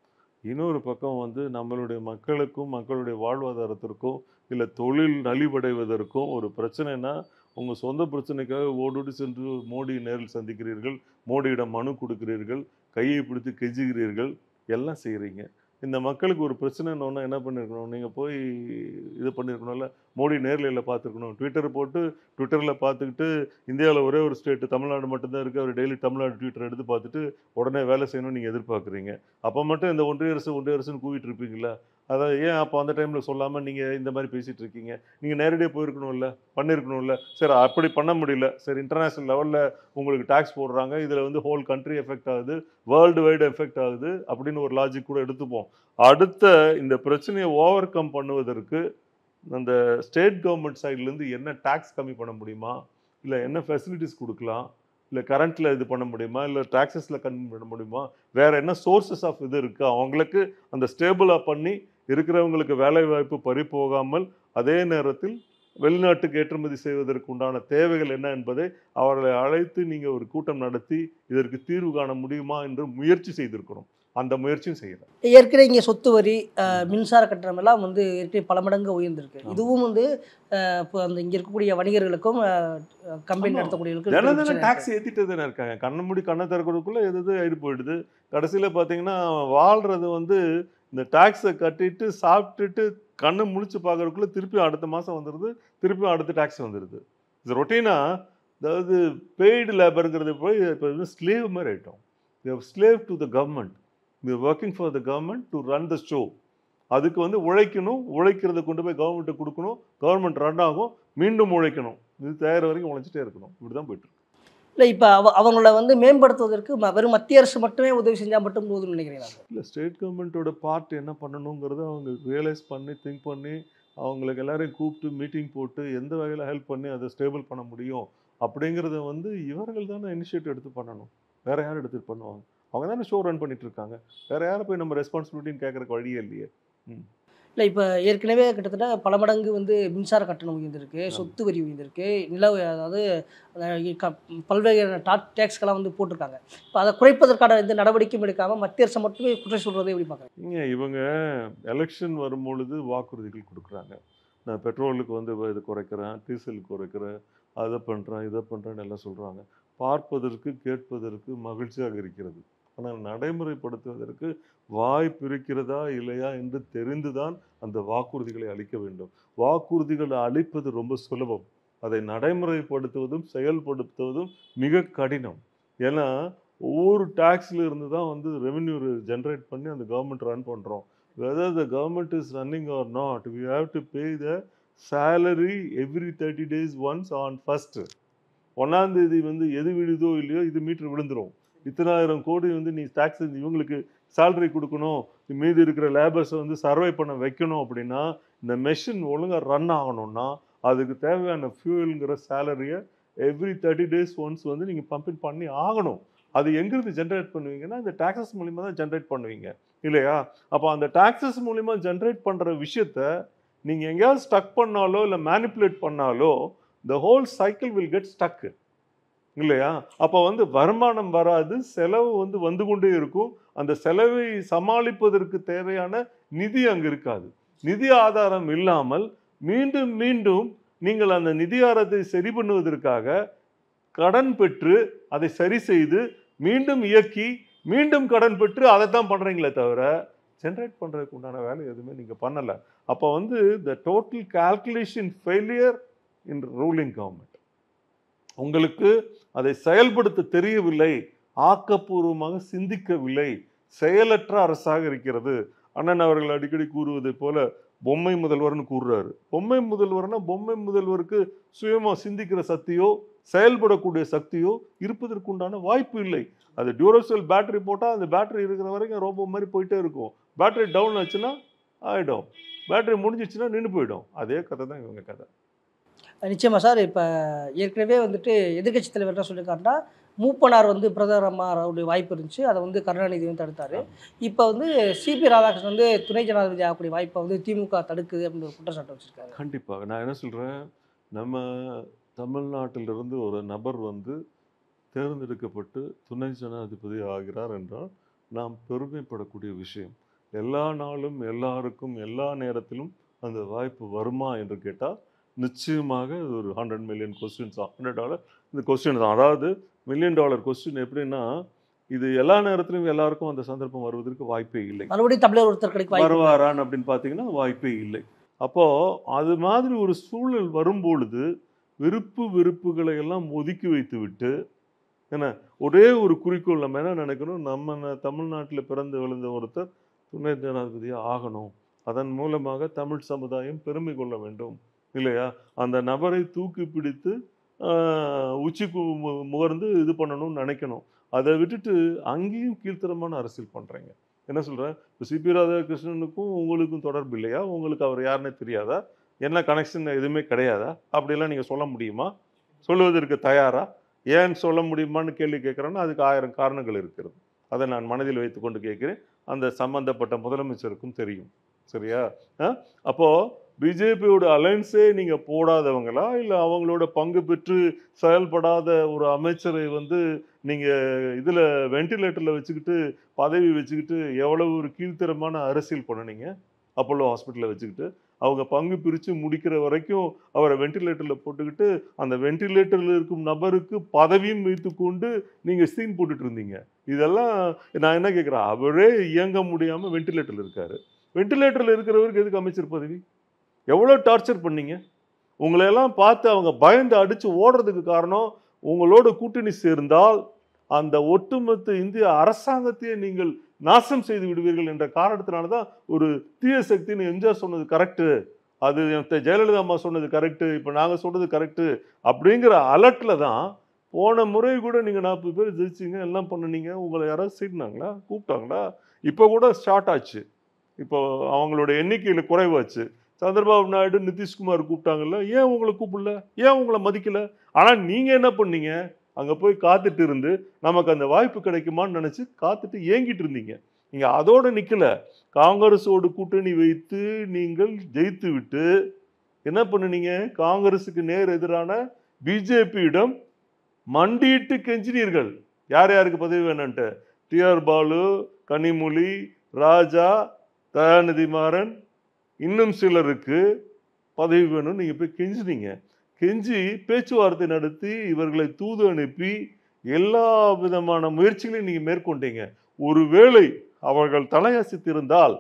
இன்னொரு பக்கம் வந்து நம்மளுடைய மக்களுக்கும் மக்களுடைய வாழ்வாதாரத்திற்கும் இல்லை தொழில் நலிவடைவதற்கும் ஒரு பிரச்சனைனா உங்கள் சொந்த பிரச்சனைக்காக ஓடோடி சென்று மோடி நேரில் சந்திக்கிறீர்கள், மோடியிடம் மனு கொடுக்கிறீர்கள், கையை பிடித்து கெஞ்சுகிறீர்கள், எல்லாம் செய்கிறீங்க. இந்த மக்களுக்கு ஒரு பிரச்சனைன்னு என்ன பண்ணியிருக்கணும்? நீங்கள் போய் இது பண்ணியிருக்கணும்ல, மோடி நேரில் பார்த்துருக்கணும். ட்விட்டரில் பார்த்துக்கிட்டு இந்தியாவில் ஒரே ஒரு ஸ்டேட்டு தமிழ்நாடு மட்டும்தான் இருக்குது, அவர் டெய்லி தமிழ்நாடு ட்விட்டர் எடுத்து பார்த்துட்டு உடனே வேலை செய்யணும்னு நீங்கள் எதிர்பார்க்குறீங்க. அப்போ மட்டும் இந்த ஒன்றிய அரசுன்னு கூவிட்டு இருப்பீங்களா? அதாவது ஏன் அப்போ அந்த டைமில் சொல்லாமல் நீங்கள் இந்த மாதிரி பேசிகிட்டு இருக்கீங்க? நீங்கள் நேரடியாக போயிருக்கணும்ல, பண்ணியிருக்கணும்ல. சரி, அப்படி பண்ண முடியல. சரி, இன்டர்நேஷ்னல் லெவலில் உங்களுக்கு டேக்ஸ் போடுறாங்க, இதில் வந்து ஹோல் கண்ட்ரி எஃபெக்ட் ஆகுது, வேர்ல்டு வைடு எஃபெக்ட் ஆகுது அப்படின்னு ஒரு லாஜிக் கூட எடுத்துப்போம். அடுத்த இந்த பிரச்சனையை ஓவர் கம் பண்ணுவதற்கு அந்த ஸ்டேட் கவர்மெண்ட் சைட்லேருந்து என்ன டேக்ஸ் கம்மி பண்ண முடியுமா, இல்லை என்ன ஃபெசிலிட்டிஸ் கொடுக்கலாம், இல்லை கரண்ட்டில் இது பண்ண முடியுமா, இல்லை டாக்ஸஸில் கம்மி பண்ண முடியுமா, வேறு என்ன சோர்ஸஸ் ஆஃப் இது இருக்குது, அவங்களுக்கு அந்த ஸ்டேபிளாக பண்ணி இருக்கிறவங்களுக்கு வேலை வாய்ப்பு பறி போகாமல் அதே நேரத்தில் வெளிநாட்டுக்கு ஏற்றுமதி செய்வதற்கு உண்டான தேவைகள் என்ன என்பதை அவர்களை அழைத்து நீங்கள் ஒரு கூட்டம் நடத்தி இதற்கு தீர்வு காண முடியுமா என்று முயற்சி செய்திருக்கிறோம். அந்த முயற்சியும் செய்யறேன். ஏற்கனவே இங்கே சொத்து வரி, மின்சார கட்டணம் எல்லாம் வந்து ஏற்கனவே பல மடங்கு உயர்ந்திருக்கு. இதுவும் வந்து இப்போ அந்த இங்கே இருக்கக்கூடிய வணிகர்களுக்கும் கம்பெனி நடத்தக்கூடியவர்களுக்கும் டாக்ஸ் ஏற்றிட்டு தானே இருக்காங்க. கண்ணை மூடி கண்ணை திறக்கிறதுக்குள்ள எது ஆயிட்டு போயிடுது. கடைசியில் பார்த்தீங்கன்னா வாழ்றது வந்து இந்த டாக்ஸை கட்டிட்டு சாப்பிட்டுட்டு கண்ணை முழிச்சு பார்க்கறதுக்குள்ள திருப்பி அடுத்த மாதம் வந்துடுது, திருப்பியும் அடுத்த டாக்ஸ் வந்துடுது. இது ரொட்டீனா, அதாவது பெய்டு லேபருங்கிறது போய் இப்போ ஸ்லேவ் மாதிரி ஆகிட்டோம். Slave to the government. We are working for the government to run the show. அதுக்கு வந்து உழைக்கணும், உழைக்கிறத கொண்டு போய் கவர்மெண்ட்டு கொடுக்கணும், கவர்மெண்ட் ரன் ஆகும், மீண்டும் உழைக்கணும், இது தயார் வரைக்கும் உழைச்சிட்டே இருக்கணும். இப்படி தான் போயிட்டு இருக்கு. இல்லை இப்போ அவங்கள வந்து மேம்படுத்துவதற்கு வெறும் மத்திய அரசு மட்டுமே உதவி செஞ்சால் மட்டும் போதும்னு நினைக்கிறீங்களா? இல்லை, ஸ்டேட் கவர்மெண்ட்டோட பார்ட் என்ன பண்ணணுங்கிறத அவங்க ரியலைஸ் பண்ணி திங்க் பண்ணி அவங்களுக்கு எல்லாரையும் கூப்பிட்டு மீட்டிங் போட்டு எந்த வகையில் ஹெல்ப் பண்ணி அதை ஸ்டேபிள் பண்ண முடியும் அப்படிங்கிறத வந்து இவர்கள் தானே இனிஷியேட்டிவ் எடுத்து பண்ணணும். வேற யார் எடுத்துட்டு பண்ணுவாங்க? அவங்க தானே ஷோ ரன் பண்ணிட்டு இருக்காங்க. வேற யாரை போய் நம்ம ரெஸ்பான்சிபிலிட்டின்னு கேட்கறக்கு வழியே இல்லையே. இல்லை இப்போ ஏற்கனவே கிட்டத்தட்ட பல மடங்கு வந்து மின்சார கட்டணம் உயர்ந்திருக்கு, சொத்து வரி உயர்ந்திருக்கு, அதாவது பல்வேறு டேக்ஸ்கெல்லாம் வந்து போட்டிருக்காங்க. இப்போ அதை குறைப்பதற்கான எந்த நடவடிக்கையும் எடுக்காமல் மத்திய அரசை மட்டுமே குறை சொல்றதை எப்படி பார்க்குறேன்? இவங்க எலெக்ஷன் வரும்பொழுது வாக்குறுதிகள் கொடுக்குறாங்க. நான் பெட்ரோலுக்கு வந்து இது குறைக்கிறேன், டீசலுக்கு குறைக்கிறேன், அதை பண்ணுறேன், இதை பண்ணுறேன்னு எல்லாம் சொல்கிறாங்க. பார்ப்பதற்கு கேட்பதற்கு மகிழ்ச்சியாக இருக்கிறது. ஆனால் நடைமுறைப்படுத்துவதற்கு வாய்ப்பு இருக்கிறதா இல்லையா என்று தெரிந்துதான் அந்த வாக்குறுதிகளை அளிக்க வேண்டும். வாக்குறுதிகளை அளிப்பது ரொம்ப சுலபம், அதை நடைமுறைப்படுத்துவதும் செயல்படுத்துவதும் மிக கடினம். ஏன்னா ஒவ்வொரு டாக்ஸில் இருந்து தான் வந்து ரெவென்யூ ஜென்ரேட் பண்ணி அந்த கவர்மெண்ட் ரன் பண்ணுறோம். whether the government is running or not, we have to pay the salary every 30 days once on 1st. 1ஆம் தேதி வந்து எது விழுதோ இல்லையோ இது மீட்டர் விழுந்துடும். இத்தனாயிரம் கோடி வந்து நீ டாக்ஸ் இவங்களுக்கு சேலரி கொடுக்கணும், மீதி இருக்கிற லேபர்ஸை வந்து சர்வை பண்ண வைக்கணும். அப்படின்னா இந்த மெஷின் ஒழுங்காக ரன் ஆகணும்னா அதுக்கு தேவையான ஃபியூவலுங்கிற சேலரியை எவ்ரி 30 days ஒன்ஸ் வந்து நீங்கள் பம்பிங் பண்ணி ஆகணும். அது எங்கிருந்து ஜென்ரேட் பண்ணுவீங்கன்னா இந்த டாக்ஸஸ் மூலிமா தான் ஜென்ரேட் பண்ணுவீங்க இல்லையா? அப்போ அந்த டாக்ஸஸ் மூலிமா ஜென்ரேட் பண்ணுற விஷயத்த நீங்கள் எங்கேயாவது ஸ்டக் பண்ணாலோ இல்லை மேனிப்புலேட் பண்ணாலோ the whole cycle will get stuck இல்லையா? அப்போ வந்து வருமானம் வராது, செலவு வந்து கொண்டே இருக்கும். அந்த செலவை சமாளிப்பதற்கு தேவையான நிதி அங்கே இருக்காது. நிதி ஆதாரம் இல்லாமல் மீண்டும் மீண்டும் நீங்கள் அந்த நிதி ஆதாரத்தை சரி பண்ணுவதற்காக கடன் பெற்று அதை சரி செய்து மீண்டும் இயக்கி மீண்டும் கடன் பெற்று அதை தான் பண்ணுறீங்களே தவிர ஜென்ரேட் பண்ணுறதுக்கு உண்டான வேலை எதுவுமே நீங்கள் பண்ணலை. அப்போ வந்து the total calculation failure in ruling government. உங்களுக்கு அதை செயல்படுத்த தெரியவில்லை, ஆக்கப்பூர்வமாக சிந்திக்கவில்லை, செயலற்ற அரசாக இருக்கிறது. அண்ணன் அவர்கள் அடிக்கடி கூறுவதை போல பொம்மை முதல்வர்னு கூறுறாரு. பொம்மை முதல்வர்னா பொம்மை முதல்வருக்கு சுயமாக சிந்திக்கிற சக்தியோ செயல்படக்கூடிய சக்தியோ இருப்பதற்குண்டான வாய்ப்பு இல்லை. அது டியூரோசெல் பேட்டரி போட்டால் அந்த பேட்டரி இருக்கிற வரைக்கும் ரோபோ மாதிரி போயிட்டே இருக்கும். பேட்டரி டவுன் ஆச்சுன்னா ஆகிடும், பேட்டரி முடிஞ்சிச்சுன்னா நின்று போயிடும். அதே கதை தான் இவங்க கதை. நிச்சயமாக சார். இப்போ ஏற்கனவே வந்துட்டு எதிர்கட்சி தலைவர் என்ன சொல்லியிருக்காருன்னா, மூப்பனார் வந்து பிரதமருடைய வாய்ப்பு இருந்துச்சு, அதை வந்து கருணாநிதி வந்து தடுத்தார். இப்போ வந்து சிபி ராதாகிருஷ்ணன் வந்து துணை ஜனாதிபதி ஆகக்கூடிய வாய்ப்பை வந்து திமுக தடுக்குது அப்படின்னு ஒரு குற்றச்சாட்டு வச்சுருக்காரு. கண்டிப்பாக நான் என்ன சொல்கிறேன், நம்ம தமிழ்நாட்டிலிருந்து ஒரு நபர் வந்து தேர்ந்தெடுக்கப்பட்டு துணை ஜனாதிபதி ஆகிறார் என்றால் நாம் பெருமைப்படக்கூடிய விஷயம். எல்லா நாளும் எல்லாருக்கும் எல்லா நேரத்திலும் அந்த வாய்ப்பு வருமா என்று கேட்டால் நிச்சயமாக ஒரு $100 million கொஸ்டின்ஸ் தான். $100 இந்த கொஸ்டின் தான். அதாவது $1 million கொஸ்டின் எப்படின்னா, இது எல்லா நேரத்திலும் எல்லாருக்கும் அந்த சந்தர்ப்பம் வருவதற்கு வாய்ப்பே இல்லை. மறுபடியும் தமிழர் ஒருத்தர் கிடைக்கும் வருவாரான் அப்படின்னு பார்த்தீங்கன்னா வாய்ப்பே இல்லை. அப்போது அது மாதிரி ஒரு சூழல் வரும்பொழுது வெறுப்புகளை எல்லாம் ஒதுக்கி வைத்து விட்டு என்ன ஒரே ஒரு குறிக்கோள் நம்ம என்ன நினைக்கணும், நம்ம தமிழ்நாட்டில் பிறந்து விழுந்த ஒருத்தர் துணை ஜனாதிபதியாக ஆகணும், அதன் மூலமாக தமிழ் சமுதாயம் பெருமை கொள்ள வேண்டும் இல்லையா? அந்த நபரை தூக்கி பிடித்து உச்சிக்கு முகர்ந்து இது பண்ணணும்னு நினைக்கணும். அதை விட்டுட்டு அங்கேயும் கீழ்த்தரமான அரசியல் பண்ணுறீங்க. என்ன சொல்கிறேன், இப்போ சிபி ராதாகிருஷ்ணனுக்கும் உங்களுக்கும் தொடர்பு இல்லையா? உங்களுக்கு அவர் யாருன்னே தெரியாதா? என்ன கனெக்ஷன் எதுவுமே கிடையாதா? அப்படிலாம் நீங்கள் சொல்ல முடியுமா? சொல்லுவதற்கு தயாரா? ஏன் சொல்ல முடியுமான்னு கேள்வி கேட்குறேன்னா அதுக்கு 1000 காரணங்கள் இருக்கிறது. அதை நான் மனதில் வைத்து கொண்டு கேட்குறேன். அந்த சம்பந்தப்பட்ட முதலமைச்சருக்கும் தெரியும். சரியா? அப்போது பிஜேபியோட அலைன்ஸே நீங்க போடாதவங்களா, இல்ல அவங்களோட பங்கு பெற்று செயல்படாத ஒரு அமைச்சரை வந்து நீங்க இதுல வென்டிலேட்டர்ல வச்சுக்கிட்டு பதவி வச்சுக்கிட்டு எவ்வளவு ஒரு கீழ்த்தரமான அரசியல் பண்ணுனீங்க? அப்போலோ ஹாஸ்பிட்டல்ல வச்சுக்கிட்டு அவங்க பங்கு பிரிச்சு முடிக்கிற வரைக்கும் அவரை வென்டிலேட்டர்ல போட்டுக்கிட்டு அந்த வென்டிலேட்டர்ல இருக்கும் நபருக்கு பதவியும் வைத்துக்கொண்டு நீங்க சீன் போட்டுட்டு இருந்தீங்க. இதெல்லாம் நான் என்ன கேட்கிறேன், அவரே இயங்க முடியாம வென்டிலேட்டர்ல இருக்காரு. வென்டிலேட்டர்ல இருக்கிறவருக்கு எதுக்கு அமைச்சர் பதவி? எவ்வளோ டார்ச்சர் பண்ணீங்க? உங்களை எல்லாம் பார்த்து அவங்க பயந்து அடிச்சு ஓடுறதுக்கு காரணம், உங்களோட கூட்டணி சேர்ந்தால் அந்த ஒட்டுமொத்த இந்திய அரசாங்கத்தையே நீங்கள் நாசம் செய்து விடுவீர்கள் என்ற காரணத்தினால தான் ஒரு தீய சக்தின்னு எம்ஜிஆர் சொன்னது கரெக்டு, அது ஜெயலலிதா அம்மா சொன்னது கரெக்டு, இப்போ நாங்கள் சொல்றது கரெக்டு அப்படிங்கிற அலர்ட்ல தான் போன முறை கூட நீங்கள் 40 பேர் ஜெயிச்சிங்க, எல்லாம் பண்ணுனீங்க. உங்களை யாராவது சீட்னாங்களா, கூப்பிட்டாங்களா? இப்போ கூட ஸ்டார்ட் ஆச்சு. இப்போ அவங்களோட எண்ணிக்கையில் குறைவாச்சு. சந்திரபாபு நாயுடு, நிதிஷ்குமார் கூப்பிட்டாங்கல்ல, ஏன் உங்களை கூப்பிடல, ஏன் உங்களை மதிக்கல? ஆனால் நீங்கள் என்ன பண்ணீங்க, அங்கே போய் காத்துட்டு இருந்து நமக்கு அந்த வாய்ப்பு கிடைக்குமான்னு நினச்சி காத்துட்டு ஏங்கிட்டு இருந்தீங்க. நீங்கள் அதோடு நிற்கல, காங்கிரஸோடு கூட்டணி வைத்து நீங்கள் ஜெயித்து விட்டு என்ன பண்ணுனீங்க, காங்கிரஸுக்கு நேர் எதிரான பிஜேபியிடம் மண்டியிட்டு கெஞ்சினீர்கள். யார் யாருக்கு பதவி வேணும்ன்ட்டு, டிஆர் பாலு, கனிமொழி, ராஜா, தயாநிதி மாறன், இன்னும் சிலருக்கு பதவி வேணும்னு நீங்கள் போய் கெஞ்சினீங்க. கெஞ்சி பேச்சுவார்த்தை நடத்தி இவர்களை தூது அனுப்பி எல்லா விதமான முயற்சிகளையும் நீங்கள் மேற்கொண்டீங்க. ஒருவேளை அவர்கள் தலையசித்திருந்தால்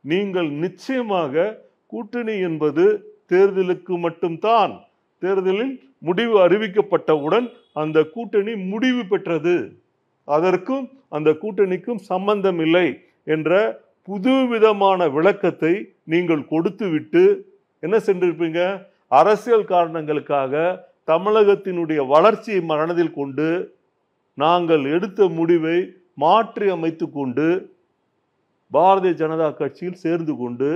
நீங்கள் நிச்சயமாக கூட்டணி என்பது தேர்தலுக்கு மட்டும்தான், தேர்தலில் முடிவு அறிவிக்கப்பட்டவுடன் அந்த கூட்டணி முடிவு பெற்றது, அதற்கும் அந்த கூட்டணிக்கும் சம்பந்தம் இல்லை என்ற புதுவிதமான விளக்கத்தை நீங்கள் கொடுத்து விட்டு என்ன சென்றிருப்பீங்க, அரசியல் காரணங்களுக்காக தமிழகத்தினுடைய வளர்ச்சியை மனதில் கொண்டு நாங்கள் எடுத்த முடிவை மாற்றி அமைத்து கொண்டு பாரதிய ஜனதா கட்சியில் சேர்ந்து கொண்டு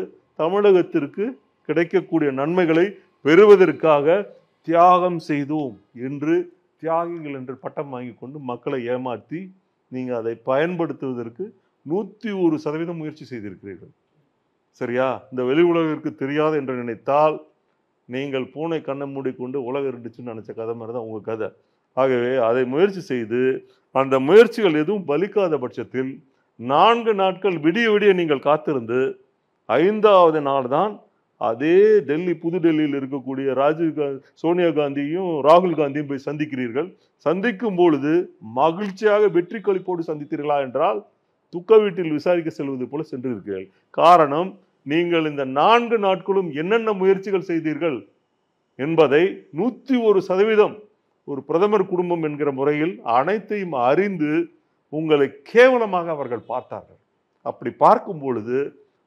தமிழகத்திற்கு கிடைக்கக்கூடிய நன்மைகளை பெறுவதற்காக தியாகம் செய்தோம் என்று தியாகிகள் என்று பட்டம் வாங்கி கொண்டு மக்களை ஏமாற்றி நீங்கள் அதை பயன்படுத்துவதற்கு 101% முயற்சி செய்திருக்கிறீர்கள். சரியா? இந்த வெளி உலகிற்கு தெரியாது என்று நினைத்தால் நீங்கள் பூனை கண்ணை மூடிக்கொண்டு உலகம் இருந்துச்சுன்னு நினைச்ச கதை மாதிரி தான் உங்கள் கதை. ஆகவே அதை முயற்சி செய்து அந்த முயற்சிகள் எதுவும் பலிக்காத பட்சத்தில் 4 நாட்கள் விடிய விடிய நீங்கள் காத்திருந்து 5வது நாள் தான் அதே டெல்லி, புது டெல்லியில் இருக்கக்கூடிய சோனியா காந்தியும் ராகுல் காந்தியும் போய் சந்திக்கிறீர்கள். சந்திக்கும் பொழுது மகிழ்ச்சியாக வெற்றி களிப்போடு சந்தித்தீர்களா என்றால் துக்க வீட்டில் விசாரிக்க செல்வது போல சென்றிருக்கிறீர்கள். காரணம், நீங்கள் இந்த 4 நாட்களும் என்னென்ன முயற்சிகள் செய்தீர்கள் என்பதை 101% ஒரு பிரதமர் குடும்பம் என்கிற முறையில் அனைத்தையும் அறிந்து உங்களை கேவலமாக அவர்கள் பார்த்தார்கள். அப்படி பார்க்கும் பொழுது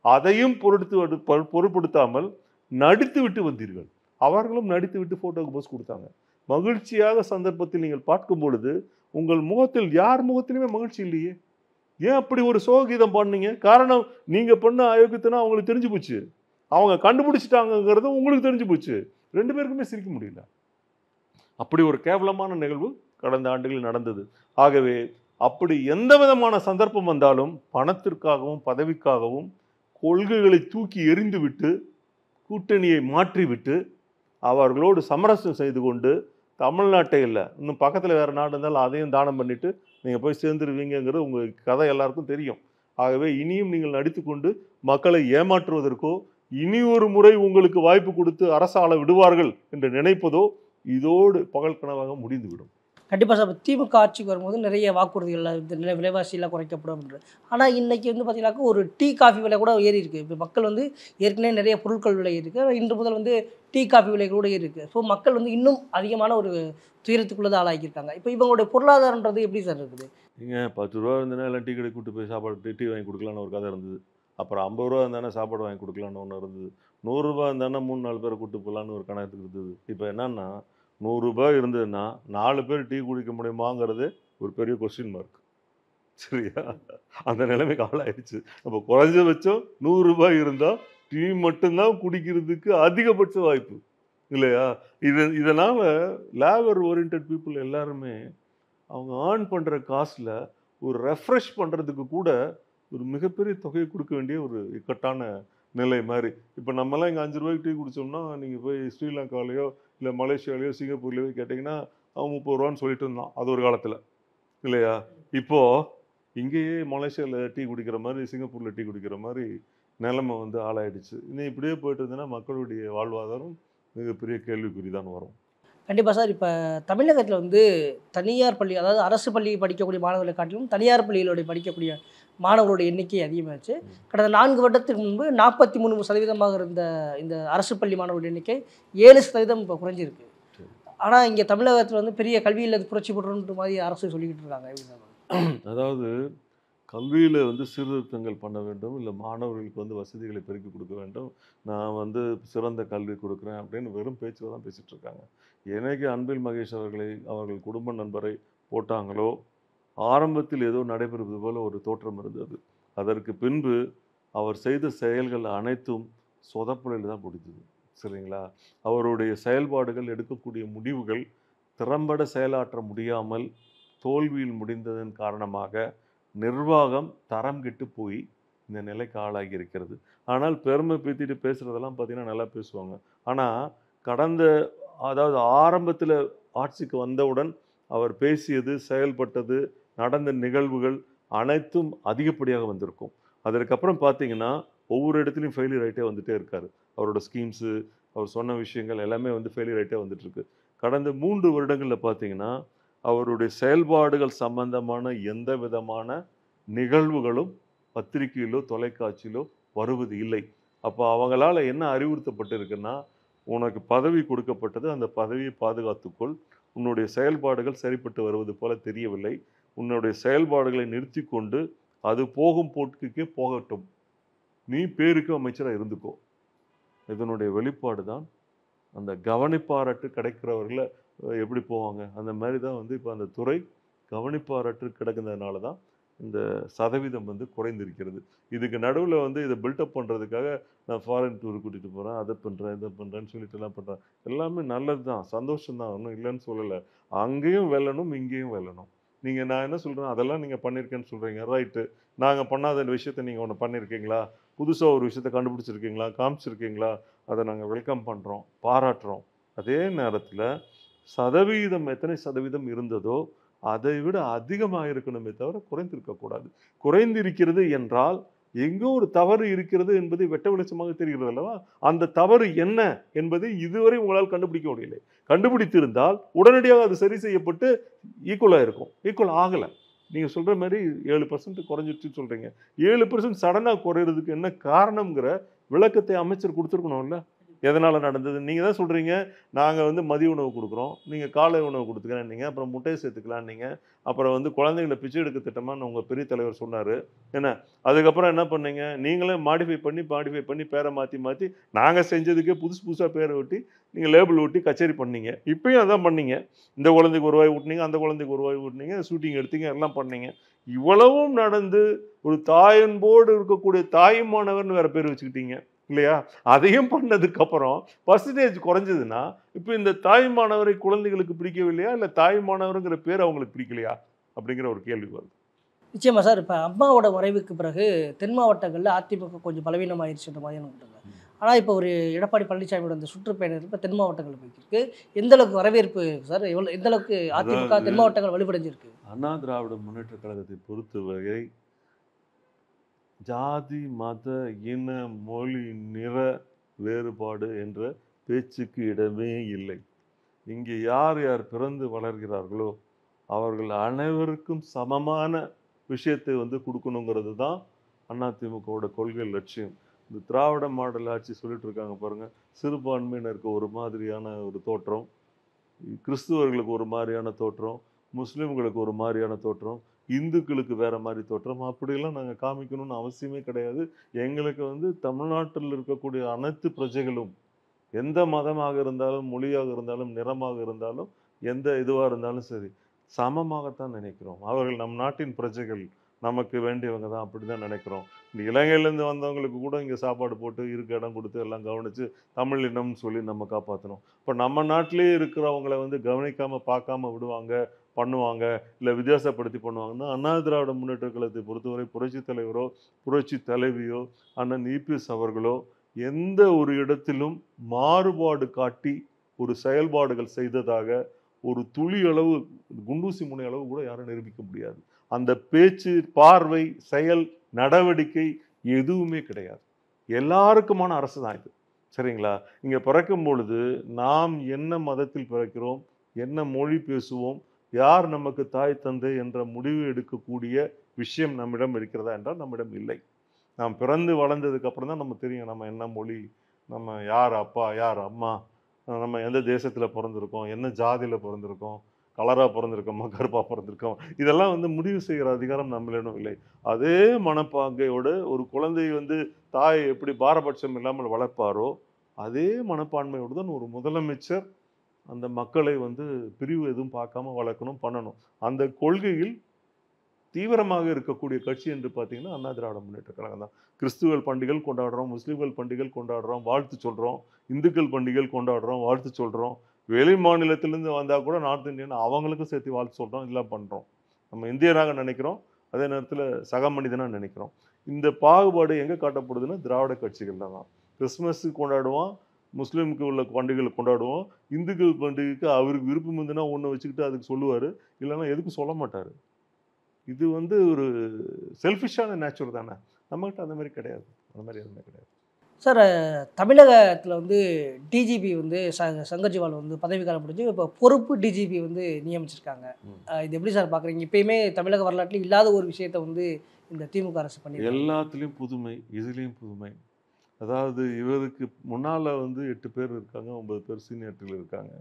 அதையும் பொருட்படுத்தாமல் நடித்து விட்டு வந்தீர்கள். அவர்களும் நடித்து விட்டு போட்டோக்கு போஸ் கொடுத்தாங்க. மகிழ்ச்சியாக சந்தர்ப்பத்தில் நீங்கள் பார்க்கும் பொழுது உங்கள் முகத்தில் யார் முகத்திலுமே மகிழ்ச்சி இல்லையே. ஏன் அப்படி ஒரு சோகீதம் பண்ணீங்க? காரணம், நீங்க பண்ண அயோக்கியத்தனா அவங்களுக்கு தெரிஞ்சு போச்சு, அவங்க கண்டுபிடிச்சிட்டாங்கிறது உங்களுக்கு தெரிஞ்சு போச்சு. 2 பேருக்குமே சிரிக்க முடியல. அப்படி ஒரு கேவலமான நிகழ்வு கடந்த ஆண்டுகளில் நடந்தது. ஆகவே அப்படி எந்த விதமான சந்தர்ப்பம் வந்தாலும் பணத்திற்காகவும் பதவிக்காகவும் கொள்கைகளை தூக்கி எறிந்து விட்டு கூட்டணியை மாற்றிவிட்டு அவர்களோடு சமரசம் செய்து கொண்டு தமிழ்நாட்டை இல்லை, இன்னும் பக்கத்தில் வேறு நாடு இருந்தாலும் அதையும் தானம் பண்ணிட்டு நீங்கள் போய் சேர்ந்துருவீங்கிறது உங்கள் கதை எல்லாருக்கும் தெரியும். ஆகவே இனியும் நீங்கள் நடித்து கொண்டு மக்களை ஏமாற்றுவதற்கோ இனி ஒரு முறை உங்களுக்கு வாய்ப்பு கொடுத்து அரசாள விடுவார்கள் என்று நினைப்பதோ இதோடு பகல் கனவாக முடிந்துவிடும். கண்டிப்பாக சார். இப்போ திமுக ஆட்சிக்கு வரும்போது நிறைய வாக்குறுதிகள், இந்த விலைவாசியெல்லாம் குறைக்கப்படும் அப்படின்றது. ஆனால் இன்றைக்கி வந்து பார்த்தீங்கன்னாக்கா ஒரு டீ காஃபி விலை கூட ஏறி இருக்குது. இப்போ மக்கள் வந்து ஏற்கனவே நிறைய பொருட்கள் விலை இருக்குது, இன்று முதல் வந்து டீ காஃபி விலை கூட ஏறி இருக்குது. ஸோ மக்கள் வந்து இன்னும் அதிகமான ஒரு துயரத்துக்குள்ளே தான் ஆளாக்கியிருக்காங்க. இப்போ இவங்களுடைய பொருளாதாரன்றது எப்படி சார் இருக்குது? நீங்கள் 10 ரூபா இருந்ததுன்னா எல்லாம் டீ கடை கூட்டு போய் சாப்பாடு டீ வாங்கி கொடுக்கலான்னு ஒரு கதை இருந்தது. அப்புறம் 50 ரூபா இருந்தானே சாப்பாடு வாங்கி கொடுக்கலான்னு ஒன்று இருந்தது. 100 ரூபா இருந்தானே 3-4 பேரை கூட்டு போகலான்னு ஒரு கணக்கு இருந்தது. இப்போ என்னன்னா 100 ரூபாய் இருந்ததுன்னா 4 பேர் டீ குடிக்க முடியுமாங்கிறது ஒரு பெரிய கொஸ்டின் மார்க். சரியா? அந்த நிலைமைக்கு ஆளாயிடுச்சு. அப்போ குறைஞ்சபட்சம் 100 ரூபாய் இருந்தால் டீ மட்டும்தான் குடிக்கிறதுக்கு அதிகபட்ச வாய்ப்பு இல்லையா? இதனால் லேபர் ஓரியன்ட் பீப்புள் எல்லாருமே அவங்க ஏர்ன் பண்ணுற காசில் ஒரு ரெஃப்ரெஷ் பண்ணுறதுக்கு கூட ஒரு மிகப்பெரிய தொகையை கொடுக்க வேண்டிய ஒரு இக்கட்டான நிலை மாதிரி. இப்போ நம்மலாம் இங்கே 5 ரூபாய்க்கு டீ குடிச்சோம்னா நீங்கள் போய் ஸ்ரீலங்காலேயோ இல்லை மலேசியாலேயோ சிங்கப்பூர்லேயோ கேட்டிங்கன்னா அவன் 30 ரூபான்னு சொல்லிட்டு இருந்தான் அது ஒரு காலத்தில், இல்லையா? இப்போது இங்கேயே மலேசியாவில் டீ குடிக்கிற மாதிரி சிங்கப்பூரில் டீ குடிக்கிற மாதிரி நிலைமை வந்து ஆளாயிடுச்சு. இன்னும் இப்படியே போயிட்டு இருந்ததுன்னா மக்களுடைய வாழ்வாதாரம் மிகப்பெரிய கேள்விக்குறி தான் வரும். கண்டிப்பாக சார். இப்போ தமிழகத்தில் வந்து தனியார் பள்ளி, அதாவது அரசு பள்ளி படிக்கக்கூடிய மாணவர்களை காட்டிலும் தனியார் பள்ளிகளுடைய படிக்கக்கூடிய மாணவர்களுடைய எண்ணிக்கை அதிகமாச்சு. கடந்த 4 வருடத்துக்கு முன்பு 43% இருந்த இந்த அரசு பள்ளி மாணவர்களுடைய எண்ணிக்கை 7% இப்போ குறைஞ்சிருக்கு. ஆனால் இங்கே தமிழகத்தில் வந்து பெரிய கல்வியில் புரட்சி போடுறோன்ற மாதிரி அரசு சொல்லிக்கிட்டு இருக்காங்க. அதாவது கல்வியில் வந்து சீர்திருத்தங்கள் பண்ண வேண்டும், இல்லை மாணவர்களுக்கு வந்து வசதிகளை பெருக்கி கொடுக்க வேண்டும், நான் வந்து சிறந்த கல்வி கொடுக்குறேன் அப்படின்னு வெறும் பேச்சில் தான் பேசிகிட்டு இருக்காங்க. என்னைக்கு அன்பில் மகேஷ் அவர்கள் குடும்ப நண்பரை போட்டாங்களோ ஆரம்பத்தில் ஏதோ நடைபெறுவது போல ஒரு தோற்றம் இருந்தது. அதற்கு பின்பு அவர் செய்த செயல்கள் அனைத்தும் சொதப்பலில் தான் பிடிச்சது, சரிங்களா? அவருடைய செயல்பாடுகள், எடுக்கக்கூடிய முடிவுகள் திறம்பட செயலாற்ற முடியாமல் தோல்வியில் முடிந்ததன் காரணமாக நிர்வாகம் தரம் கெட்டு போய் இந்த நிலைக்கு ஆளாகி இருக்கிறது. ஆனால் பெருமை பீத்திட்டு பேசுகிறதெல்லாம் பார்த்தீங்கன்னா நல்லா பேசுவாங்க. ஆனால் அதாவது ஆரம்பத்தில் ஆட்சிக்கு வந்தவுடன் அவர் பேசியது, செயல்பட்டது, நடந்த நிகழ்வுகள் அனைத்தும் அதிகப்படியாக வந்திருக்கும். அதற்கப்புறம் பார்த்தீங்கன்னா ஒவ்வொரு இடத்துலையும் ஃபெயிலியர் ஆகிட்டே வந்துகிட்டே இருக்கார். அவரோட ஸ்கீம்ஸு, அவர் சொன்ன விஷயங்கள் எல்லாமே வந்து ஃபெயிலியர் ஆகிட்டே வந்துட்டுருக்கு. கடந்த 3 வருடங்களில் பார்த்தீங்கன்னா அவருடைய செயல்பாடுகள் சம்பந்தமான எந்த விதமான நிகழ்வுகளும் பத்திரிகையிலோ தொலைக்காட்சியிலோ வருவது இல்லை. அப்போ அவங்களால என்ன அறிவுறுத்தப்பட்டு இருக்குன்னா, உனக்கு பதவி கொடுக்கப்பட்டது, அந்த பதவியை பாதுகாத்துக்கொள், உன்னுடைய செயல்பாடுகள் சரிப்பட்டு வருவது போல தெரியவில்லை, உன்னுடைய செயல்பாடுகளை நிறுத்தி கொண்டு அது போகும் போட்டுக்கே போகட்டும், நீ பேருக்கு அமைச்சராக இருந்துக்கோ. இதனுடைய வெளிப்பாடு தான் அந்த கவனிப்பாரட்டு கிடைக்கிறவர்கள எப்படி போவாங்க, அந்த மாதிரி தான் வந்து இப்போ அந்த துறை கவனிப்பாரட்டு கிடக்கிறதுனால தான் இந்த சதவீதம் வந்து குறைந்திருக்கிறது. இதுக்கு நடுவில் வந்து இதை பில்டப் பண்ணுறதுக்காக நான் ஃபாரின் டூர் கூட்டிகிட்டு போகிறேன், அதை பண்ணுறேன், இதை பண்ணுறேன்னு சொல்லிட்டு எல்லாம் பண்ணுறேன். எல்லாமே நல்லது தான், சந்தோஷம்தான், ஒன்றும் இல்லைன்னு சொல்லலை. அங்கேயும் வெல்லணும், இங்கேயும் வெல்லணும். நான் என்ன சொல்கிறேன், அதெல்லாம் நீங்கள் பண்ணியிருக்கேன்னு சொல்கிறீங்க, ரைட்டு. நாங்கள் பண்ணாத விஷயத்தை நீங்கள் ஒன்று பண்ணியிருக்கீங்களா, புதுசாக ஒரு விஷயத்தை கண்டுபிடிச்சிருக்கீங்களா, காமிச்சிருக்கீங்களா, அதை நாங்கள் வெல்கம் பண்ணுறோம், பாராட்டுறோம். அதே நேரத்தில் சதவீதம் எத்தனை சதவீதம் இருந்ததோ அதை விட அதிகமாக இருக்கணுமே தவிர குறைந்திருக்கக்கூடாது. குறைந்திருக்கிறது என்றால் எங்கோ ஒரு தவறு இருக்கிறது என்பது வெட்ட வெளிச்சமாக தெரிகிறது அல்லவா? அந்த தவறு என்ன என்பதை இதுவரை உங்களால் கண்டுபிடிக்க முடியலை. கண்டுபிடித்திருந்தால் உடனடியாக அது சரி செய்யப்பட்டு ஈக்குவலாக இருக்கும். ஈக்குவல் ஆகலை. நீங்கள் சொல்கிற மாதிரி 7% குறைஞ்சிருச்சுன்னு சொல்கிறீங்க. 7% சடனாக குறையிறதுக்கு என்ன காரணங்கிற விளக்கத்தை அமைச்சர் கொடுத்துருக்கணும்ல. எதனால் நடந்தது? நீங்கள் தான் சொல்கிறீங்க, நாங்கள் வந்து மதிய உணவு கொடுக்குறோம், நீங்கள் காலை உணவு கொடுத்துக்கிறேன், நீங்கள் அப்புறம் முட்டையை சேர்த்துக்கலாம், நீங்கள் அப்புறம் வந்து குழந்தைங்களை பிச்சை எடுக்க திட்டமான்னு உங்கள் பெரிய தலைவர் சொன்னார். என்ன அதுக்கப்புறம் என்ன பண்ணீங்க? நீங்களே மாடிஃபை பண்ணி பேரை மாற்றி நாங்கள் செஞ்சதுக்கே புதுசாக பேரை ஒட்டி நீங்கள் லேபிள் ஒட்டி கச்சேரி பண்ணீங்க. இப்பயும் அதான் பண்ணீங்க. இந்த குழந்தைக்கு ஒரு ரூபாய் ஊட்டினீங்க, அந்த குழந்தைக்கு ஒரு ரூபாய் ஊட்டினீங்க, ஷூட்டிங் எடுத்தீங்க, எல்லாம் பண்ணீங்க. இவ்வளவும் நடந்து ஒரு தாயன்போடு இருக்கக்கூடிய தாயுமானவர்னு வேறு பேர் வச்சுக்கிட்டீங்க இல்லையா? அதையும் பண்ணதுக்கு அப்புறம் பர்சன்டேஜ் குறைஞ்சதுன்னா இப்போ இந்த தாய்மானவரை குழந்தைகளுக்கு பிடிக்கவில்லையா, இல்லை தாய்மானவருங்கிற பேர் அவங்களுக்கு பிடிக்கலையா அப்படிங்கிற ஒரு கேள்வி வருது. நிச்சயமா சார். இப்போ அம்மாவோட மறைவுக்கு பிறகு தென் மாவட்டங்களில் அதிமுக கொஞ்சம் பலவீனமாயிருச்சுன்ற மாதிரி எனக்கு. ஆனால் இப்போ ஒரு எடப்பாடி பழனிசாமியோட அந்த சுற்றுப்பயணம் இப்போ தென் மாவட்டங்களில் போயிருக்கு. எந்த அளவுக்கு வரவேற்பு சார்? எந்த அளவுக்கு அதிமுக தென் மாவட்டங்கள் வலுப்படைஞ்சிருக்கு? அண்ணா திராவிட முன்னேற்ற கழகத்தை பொறுத்தவரை ஜாதி, மத, இன, மொழி, நிற வேறுபாடு என்ற பேச்சுக்கு இடமே இல்லை. இங்கே யார் யார் பிறந்து வளர்கிறார்களோ அவர்கள் அனைவருக்கும் சமமான விஷயத்தை வந்து கொடுக்கணுங்கிறது தான் அதிமுகவோட கொள்கை லட்சியம். இந்த திராவிட மாடல் ஆட்சி சொல்லிட்டு இருக்காங்க பாருங்கள், சிறுபான்மையினருக்கு ஒரு மாதிரியான ஒரு தோற்றம், கிறிஸ்துவர்களுக்கு ஒரு மாதிரியான தோற்றம், முஸ்லீம்களுக்கு ஒரு மாதிரியான தோற்றம், இந்துக்களுக்கு வேறு மாதிரி தோற்றம், அப்படியெல்லாம் நாங்கள் காமிக்கணும்னு அவசியமே கிடையாது. எங்களுக்கு வந்து தமிழ்நாட்டில் இருக்கக்கூடிய அனைத்து பிரஜைகளும் எந்த மதமாக இருந்தாலும், மொழியாக இருந்தாலும், நிறமாக இருந்தாலும், எந்த இதுவாக இருந்தாலும் சரி சமமாகத்தான் நினைக்கிறோம். அவர்கள் நம் நாட்டின் பிரஜைகள், நமக்கு வேண்டியவங்க தான், அப்படி தான் நினைக்கிறோம். இந்த இலங்கையிலேருந்து வந்தவங்களுக்கு கூட இங்கே சாப்பாடு போட்டு இருக்க இடம் கொடுத்து எல்லாம் கவனித்து தமிழ் இனம்னு சொல்லி நம்ம காப்பாற்றணும். இப்போ நம்ம நாட்டிலே இருக்கிறவங்கள வந்து கவனிக்காமல் பார்க்காம விடுவாங்க, பண்ணுவாங்க, இல்லை வித்தியாசப்படுத்தி பண்ணுவாங்கன்னா, அண்ணா திராவிட முன்னேற்ற கழகத்தை பொறுத்தவரை புரட்சி தலைவரோ புரட்சி தலைவியோ அண்ணன் இபிஎஸ் அவர்களோ எந்த ஒரு இடத்திலும் மாறுபாடு காட்டி ஒரு செயல்பாடுகள் செய்ததாக ஒரு துளி அளவு, குண்டூசி முனை அளவு கூட யாரும் நிரூபிக்க முடியாது. அந்த பேச்சு, பார்வை, செயல், நடவடிக்கை எதுவுமே கிடையாது. எல்லாருக்குமான அரசு தான் இது. சரிங்களா? இங்கே பிறக்கும் பொழுது நாம் என்ன மதத்தில் பிறக்கிறோம், என்ன மொழி பேசுவோம், யார் நமக்கு தாய் தந்தை என்ற முடிவு எடுக்கக்கூடிய விஷயம் நம்மிடம் இருக்கிறதா என்றால் நம்மிடம் இல்லை. நாம் பிறந்து வளர்ந்ததுக்கு அப்புறம் தான் நம்ம தெரியும் நம்ம என்ன மொழி, நம்ம யார் அப்பா யார் அம்மா, நம்ம எந்த தேசத்தில் பிறந்திருக்கோம், என்ன ஜாதியில் பிறந்திருக்கோம், கலராக பிறந்திருக்கோமா கருப்பாக பிறந்திருக்கோம், இதெல்லாம் வந்து முடிவு செய்கிற அதிகாரம் நம்மளிடம் இல்லை. அதே மனப்பாங்கையோடு ஒரு குழந்தை வந்து தாய் எப்படி பாரபட்சம் இல்லாமல் வளர்ப்பாரோ அதே மனப்பான்மையோடு தான் ஒரு முதலமைச்சர் அந்த மக்களை வந்து பிரிவு எதுவும் பார்க்காம வளர்க்கணும், பண்ணணும். அந்த கொள்கையில் தீவிரமாக இருக்கக்கூடிய கட்சி என்று பார்த்தீங்கன்னா அண்ணா திராவிட முன்னேற்ற கழகம் தான். கிறிஸ்துவல் பண்டிகைகள் கொண்டாடுறோம், முஸ்லீம்கள் பண்டிகைகள் கொண்டாடுறோம், வாழ்த்து சொல்கிறோம், இந்துக்கள் பண்டிகைகள் கொண்டாடுறோம், வாழ்த்து சொல்கிறோம், வெளி மாநிலத்திலேருந்து வந்தால் கூட நார்த் இந்தியன் அவங்களுக்கும் சேர்த்து வாழ்த்து சொல்கிறோம், இதெல்லாம் பண்ணுறோம். நம்ம இந்தியராக நினைக்கிறோம், அதே நேரத்தில் சக மனிதனாக நினைக்கிறோம். இந்த பாகுபாடு எங்கே காட்டப்படுதுன்னா திராவிட கட்சிகள் தான். கிறிஸ்மஸுக்கு கொண்டாடுவோம், முஸ்லீமுக்கு உள்ள பண்டிகைகளை கொண்டாடுவோம், இந்துக்கள் பண்டிகைக்கு அவருக்கு விருப்பம் இருந்துன்னா ஒன்று வச்சுக்கிட்டு அதுக்கு சொல்லுவார், இல்லைன்னா எதுக்கும் சொல்ல மாட்டார். இது வந்து ஒரு செல்ஃபிஷான நேச்சர் தானே. நம்மகிட்ட அந்த மாதிரி கிடையாது, அந்த மாதிரி எதுவுமே கிடையாது. சார், தமிழகத்தில் வந்து டிஜிபி வந்து சங்கர்ஜிவால் வந்து பதவிக்காலம் முடிஞ்சு இப்போ பொறுப்பு டிஜிபி வந்து நியமிச்சிருக்காங்க. இது எப்படி சார் பார்க்குறீங்க? இப்பயுமே தமிழக வரலாற்றில் இல்லாத ஒரு விஷயத்தை வந்து இந்த திமுக அரசு பண்ணி எல்லாத்துலேயும் புதுமை, இதுலேயும் புதுமை. அதாவது இவருக்கு முன்னால் வந்து 8 பேர் இருக்காங்க, 9 பேர் சீனியர்ட்டில் இருக்காங்க.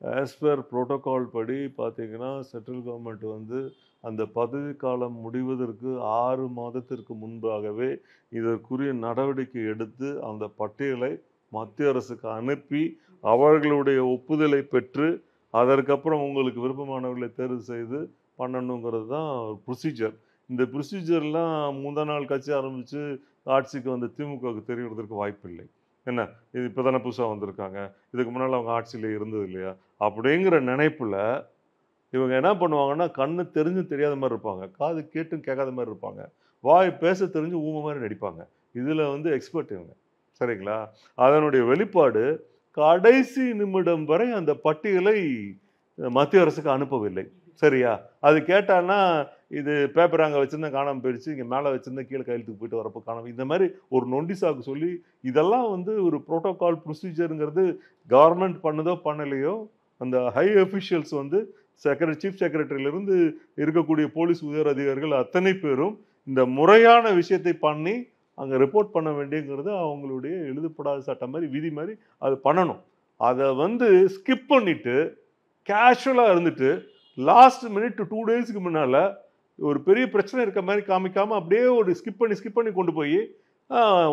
ஆஸ் பர் புரோட்டோகால் படி பார்த்தீங்கன்னா சென்ட்ரல் கவர்மெண்ட் வந்து அந்த பதவி காலம் முடிவதற்கு 6 மாதத்திற்கு முன்பாகவே இதற்குரிய நடவடிக்கை எடுத்து அந்த பட்டியலை மத்திய அரசுக்கு அனுப்பி அவர்களுடைய ஒப்புதலை பெற்று அதற்கப்புறம் உங்களுக்கு விருப்பமானவர்களை தேர்வு செய்து பண்ணணுங்கிறது தான் ப்ரொசீஜர். இந்த ப்ரொசீஜர்லாம் முந்தா நாள் கட்சி ஆரம்பித்து ஆட்சிக்கு வந்த திமுகவுக்கு தெரியறதுக்கு வாய்ப்பில்லை. என்ன, இது இப்போ தானே புதுசாக வந்திருக்காங்க, இதுக்கு முன்னால் அவங்க ஆட்சியில் இருந்தது இல்லையா அப்படிங்கிற நினைப்பில் இவங்க என்ன பண்ணுவாங்கன்னா கண்ணு தெரிஞ்சு தெரியாத மாதிரி இருப்பாங்க, காது கேட்டும் கேட்காத மாதிரி இருப்பாங்க, வாய் பேச தெரிஞ்சு ஊமை மாதிரி நடிப்பாங்க. இதில் வந்து எக்ஸ்பர்ட் இவங்க. சரிங்களா? அதனுடைய வெளிப்பாடு கடைசி நிமிடம் வரை அந்த பட்டியலை மத்திய அரசுக்கு அனுப்பவில்லை. சரியா? அது கேட்டான்னா இது பேப்பர் அங்கே வச்சுருந்தா காணாமல் போயிடுச்சு, இங்கே மேலே வச்சுருந்தா கீழே கையெழுத்துக்கு போயிட்டு வரப்போ காணாமல், இந்த மாதிரி ஒரு நொண்டி சாக்கு சொல்லி இதெல்லாம் வந்து ஒரு ப்ரோட்டோகால் ப்ரொசீஜருங்கிறது கவர்மெண்ட் பண்ணுதோ பண்ணலையோ அந்த ஹை அஃபிஷியல்ஸ் வந்து சீஃப் செக்ரட்டரியிலிருந்து இருக்கக்கூடிய போலீஸ் உயர் அதிகாரிகள் அத்தனை பேரும் இந்த முறையான விஷயத்தை பண்ணி அங்கே ரிப்போர்ட் பண்ண வேண்டியங்கிறது அவங்களுடைய எழுதப்படாத சட்டம் மாதிரி விதி மாதிரி அது பண்ணணும். அதை வந்து ஸ்கிப் பண்ணிட்டு கேஷுவலாக இருந்துட்டு லாஸ்ட் மினிட் 2 டேஸ்க்கு முன்னால் ஒரு பெரிய பிரச்சனை இருக்க மாதிரி காமிக்காமல் அப்படியே ஒரு ஸ்கிப் பண்ணி கொண்டு போய்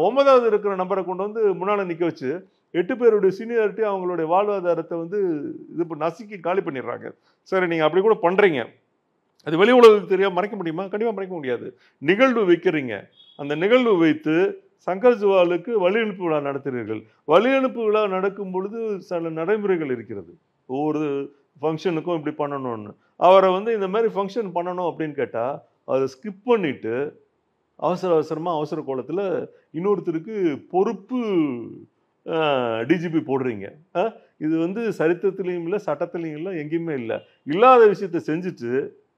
9வது இருக்கிற நம்பரை கொண்டு வந்து முன்னால் நிற்க வச்சு 8 பேருடைய சீனியாரிட்டி அவங்களுடைய வாழ்வாதாரத்தை வந்து இது நசுக்கி காலி பண்ணிடுறாங்க. சரி, நீங்கள் அப்படி கூட பண்ணுறீங்க, அது வெளி உலகத்துக்கு தெரியாமல் மறைக்க முடியுமா? கண்டிப்பாக மறைக்க முடியாது. நிகழ்வு வைக்கிறீங்க, அந்த நிகழ்வு வைத்து சங்கர்ஜிவாலுக்கு வழி அனுப்பு விழா நடத்துகிறீர்கள். வழி அனுப்பு விழா நடக்கும் பொழுது சில நடைமுறைகள் இருக்கிறது. ஒவ்வொரு ஃபங்க்ஷனுக்கும் இப்படி பண்ணணும்னு அவரை வந்து இந்த மாதிரி ஃபங்க்ஷன் பண்ணணும் அப்படின்னு கேட்டால் அதை ஸ்கிப் பண்ணிவிட்டு அவசர கோலத்தில் இன்னொருத்தருக்கு பொறுப்பு டிஜிபி போடுறீங்க. இது வந்து சரித்திரத்துலேயும் இல்லை, சட்டத்துலேயும் இல்லை, எங்கேயுமே இல்லை. இல்லாத விஷயத்தை செஞ்சுட்டு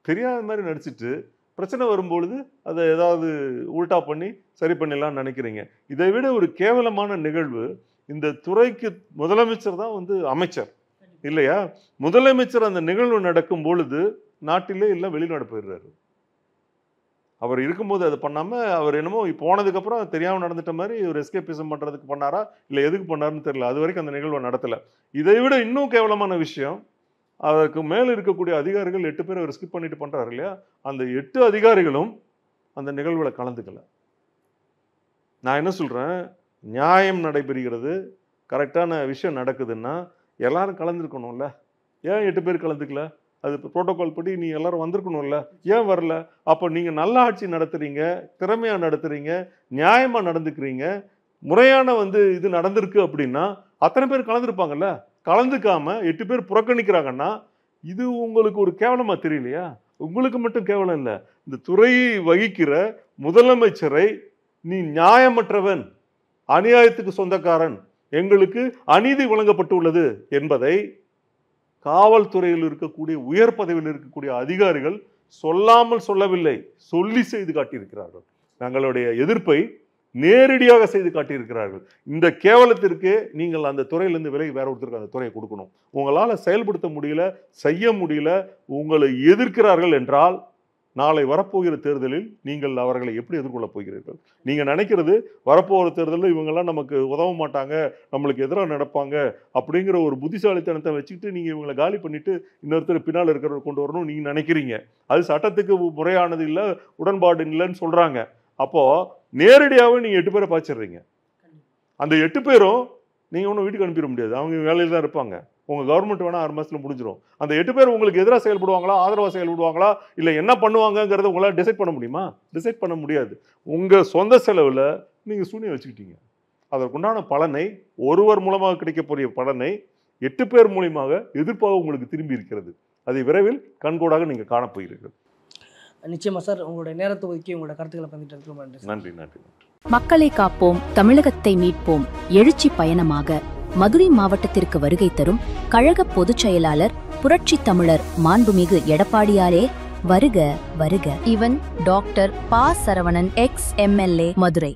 தெரியாத மாதிரி நடிச்சுட்டு பிரச்சனை வரும்பொழுது அதை ஏதாவது உல்டா பண்ணி சரி பண்ணிடலாம்னு நினைக்கிறீங்க. இதை விட ஒரு கேவலமான நிகழ்வு, இந்த துறைக்கு முதலமைச்சர் தான் வந்து அமைச்சர் இல்லையா? முதலமைச்சர் அந்த நிகழ்வு நடக்கும் பொழுது நாட்டிலே இல்லை வெளிநாடு போயிடுறாரு. அவர் இருக்கும்போது அதை பண்ணாமல் அவர் என்னமோ போனதுக்கப்புறம் தெரியாமல் நடந்துட்ட மாதிரி ஒரு எஸ்கேபிசம் பண்ணுறதுக்கு பண்ணாரா இல்லை எதுக்கு பண்ணாருன்னு தெரியல. அது வரைக்கும் அந்த நிகழ்வை நடத்தலை. இதை விட இன்னும் கேவலமான விஷயம், அதற்கு மேலே இருக்கக்கூடிய அதிகாரிகள் 8 பேர் அவர் ஸ்கிப் பண்ணிட்டு பண்ணுறாரு இல்லையா, அந்த 8 அதிகாரிகளும் அந்த நிகழ்வில் கலந்துக்கல. நான் என்ன சொல்கிறேன், நியாயம் நடைபெறுகிறது, கரெக்டான விஷயம் நடக்குதுன்னா எல்லாரும் கலந்துருக்கணும்ல. ஏன் 8 பேர் கலந்துக்கல? அது புரோட்டோகால் படி நீ எல்லாரும் வந்திருக்கணும்ல, ஏன் வரல? அப்போ நீங்கள் நல்ல ஆட்சி நடத்துறீங்க, திறமையாக நடத்துறீங்க, நியாயமாக நடந்துக்கிறீங்க, முறையான இது நடந்திருக்கு அப்படின்னா அத்தனை பேர் கலந்துருப்பாங்கல்ல. கலந்துக்காம 8 பேர் புறக்கணிக்கிறாங்கன்னா இது உங்களுக்கு ஒரு கேவலமா தெரியலையா? உங்களுக்கு மட்டும் கேவலம் இல்லை, இந்த துறையை வகிக்கிற முதலமைச்சரை நீ நியாயமற்றவன், அநியாயத்துக்கு சொந்தக்காரன், எங்களுக்கு அநீதி வழங்கப்பட்டுள்ளது என்பதை காவல்துறையில் இருக்கக்கூடிய உயர் பதவியில் இருக்கக்கூடிய அதிகாரிகள் சொல்லாமல் சொல்லவில்லை, சொல்லி செய்து காட்டியிருக்கிறார்கள். தங்களுடைய எதிர்ப்பை நேரடியாக செய்து காட்டியிருக்கிறார்கள். இந்த கேவலத்திற்கு நீங்கள் அந்த துறையிலிருந்து விலகி வேற ஒருத்தருக்கு அந்த துறையை கொடுக்கணும். உங்களால் செயல்படுத்த முடியல, செய்ய முடியல, உங்களை எதிர்க்கிறார்கள் என்றால் நாளை வரப்போகிற தேர்தலில் நீங்கள் அவர்களை எப்படி எதிர்கொள்ளப் போகிறீர்கள்? நீங்கள் நினைக்கிறது வரப்போகிற தேர்தலில் இவங்கெல்லாம் நமக்கு உதவ மாட்டாங்க, நம்மளுக்கு எதிராக நடப்பாங்க அப்படிங்கிற ஒரு புத்திசாலித்தனத்தை வச்சுக்கிட்டு நீங்கள் இவங்களை காலி பண்ணிட்டு இன்னொருத்தர் பின்னால் இருக்கிறவர் கொண்டு வரணும் நீங்கள் நினைக்கிறீங்க. அது சட்டத்துக்கு முறையானது இல்லை, உடன்பாடு இல்லைன்னு சொல்கிறாங்க. அப்போது நேரடியாகவே நீங்கள் 8 பேரை பாய்ச்சிடுறீங்க. அந்த 8 பேரும் நீங்கள் ஒன்றும் வீட்டுக்கு அனுப்பிட முடியாது, அவங்க வேலையில் தான் இருப்பாங்க. உங்கள் கவர்மெண்ட் வேணால் 6 மாதத்தில் முடிஞ்சிடும். அந்த 8 பேர் உங்களுக்கு எதிராக செயல்படுவாங்களா, ஆதரவாக செயல்படுவாங்களா, இல்லை என்ன பண்ணுவாங்கங்கிறத உங்களால் டிசைட் பண்ண முடியுமா? டிசைட் பண்ண முடியாது. உங்கள் சொந்த செலவில் நீங்கள் சூனியம் வச்சுக்கிட்டீங்க. அதற்குண்டான பலனை, ஒருவர் மூலமாக கிடைக்கக்கூடிய பலனை 8 பேர் மூலியமாக எதிர்ப்பாக உங்களுக்கு திரும்பி இருக்கிறது. அதை விரைவில் கண்கூடாக நீங்கள் காணப்போகிறீர்கள். நிச்சயமா சார், உங்களுடைய நேரத்தை ஒதுக்கி உங்களோட கருத்துக்களை பகிர்ந்ததுக்கு ரொம்ப நன்றி. நன்றி நன்றி. மக்களை காப்போம், தமிழகத்தை மீட்போம் எழுச்சி பயணமாக மதுரை மாவட்டத்திற்கு வருகை தரும் கழக பொதுச் செயலாளர் புரட்சித் தமிழர் மாண்புமிகு எடப்பாடியாரே வருக வருக. இவன் டாக்டர் ப. Saravanan, X MLA, Madurai.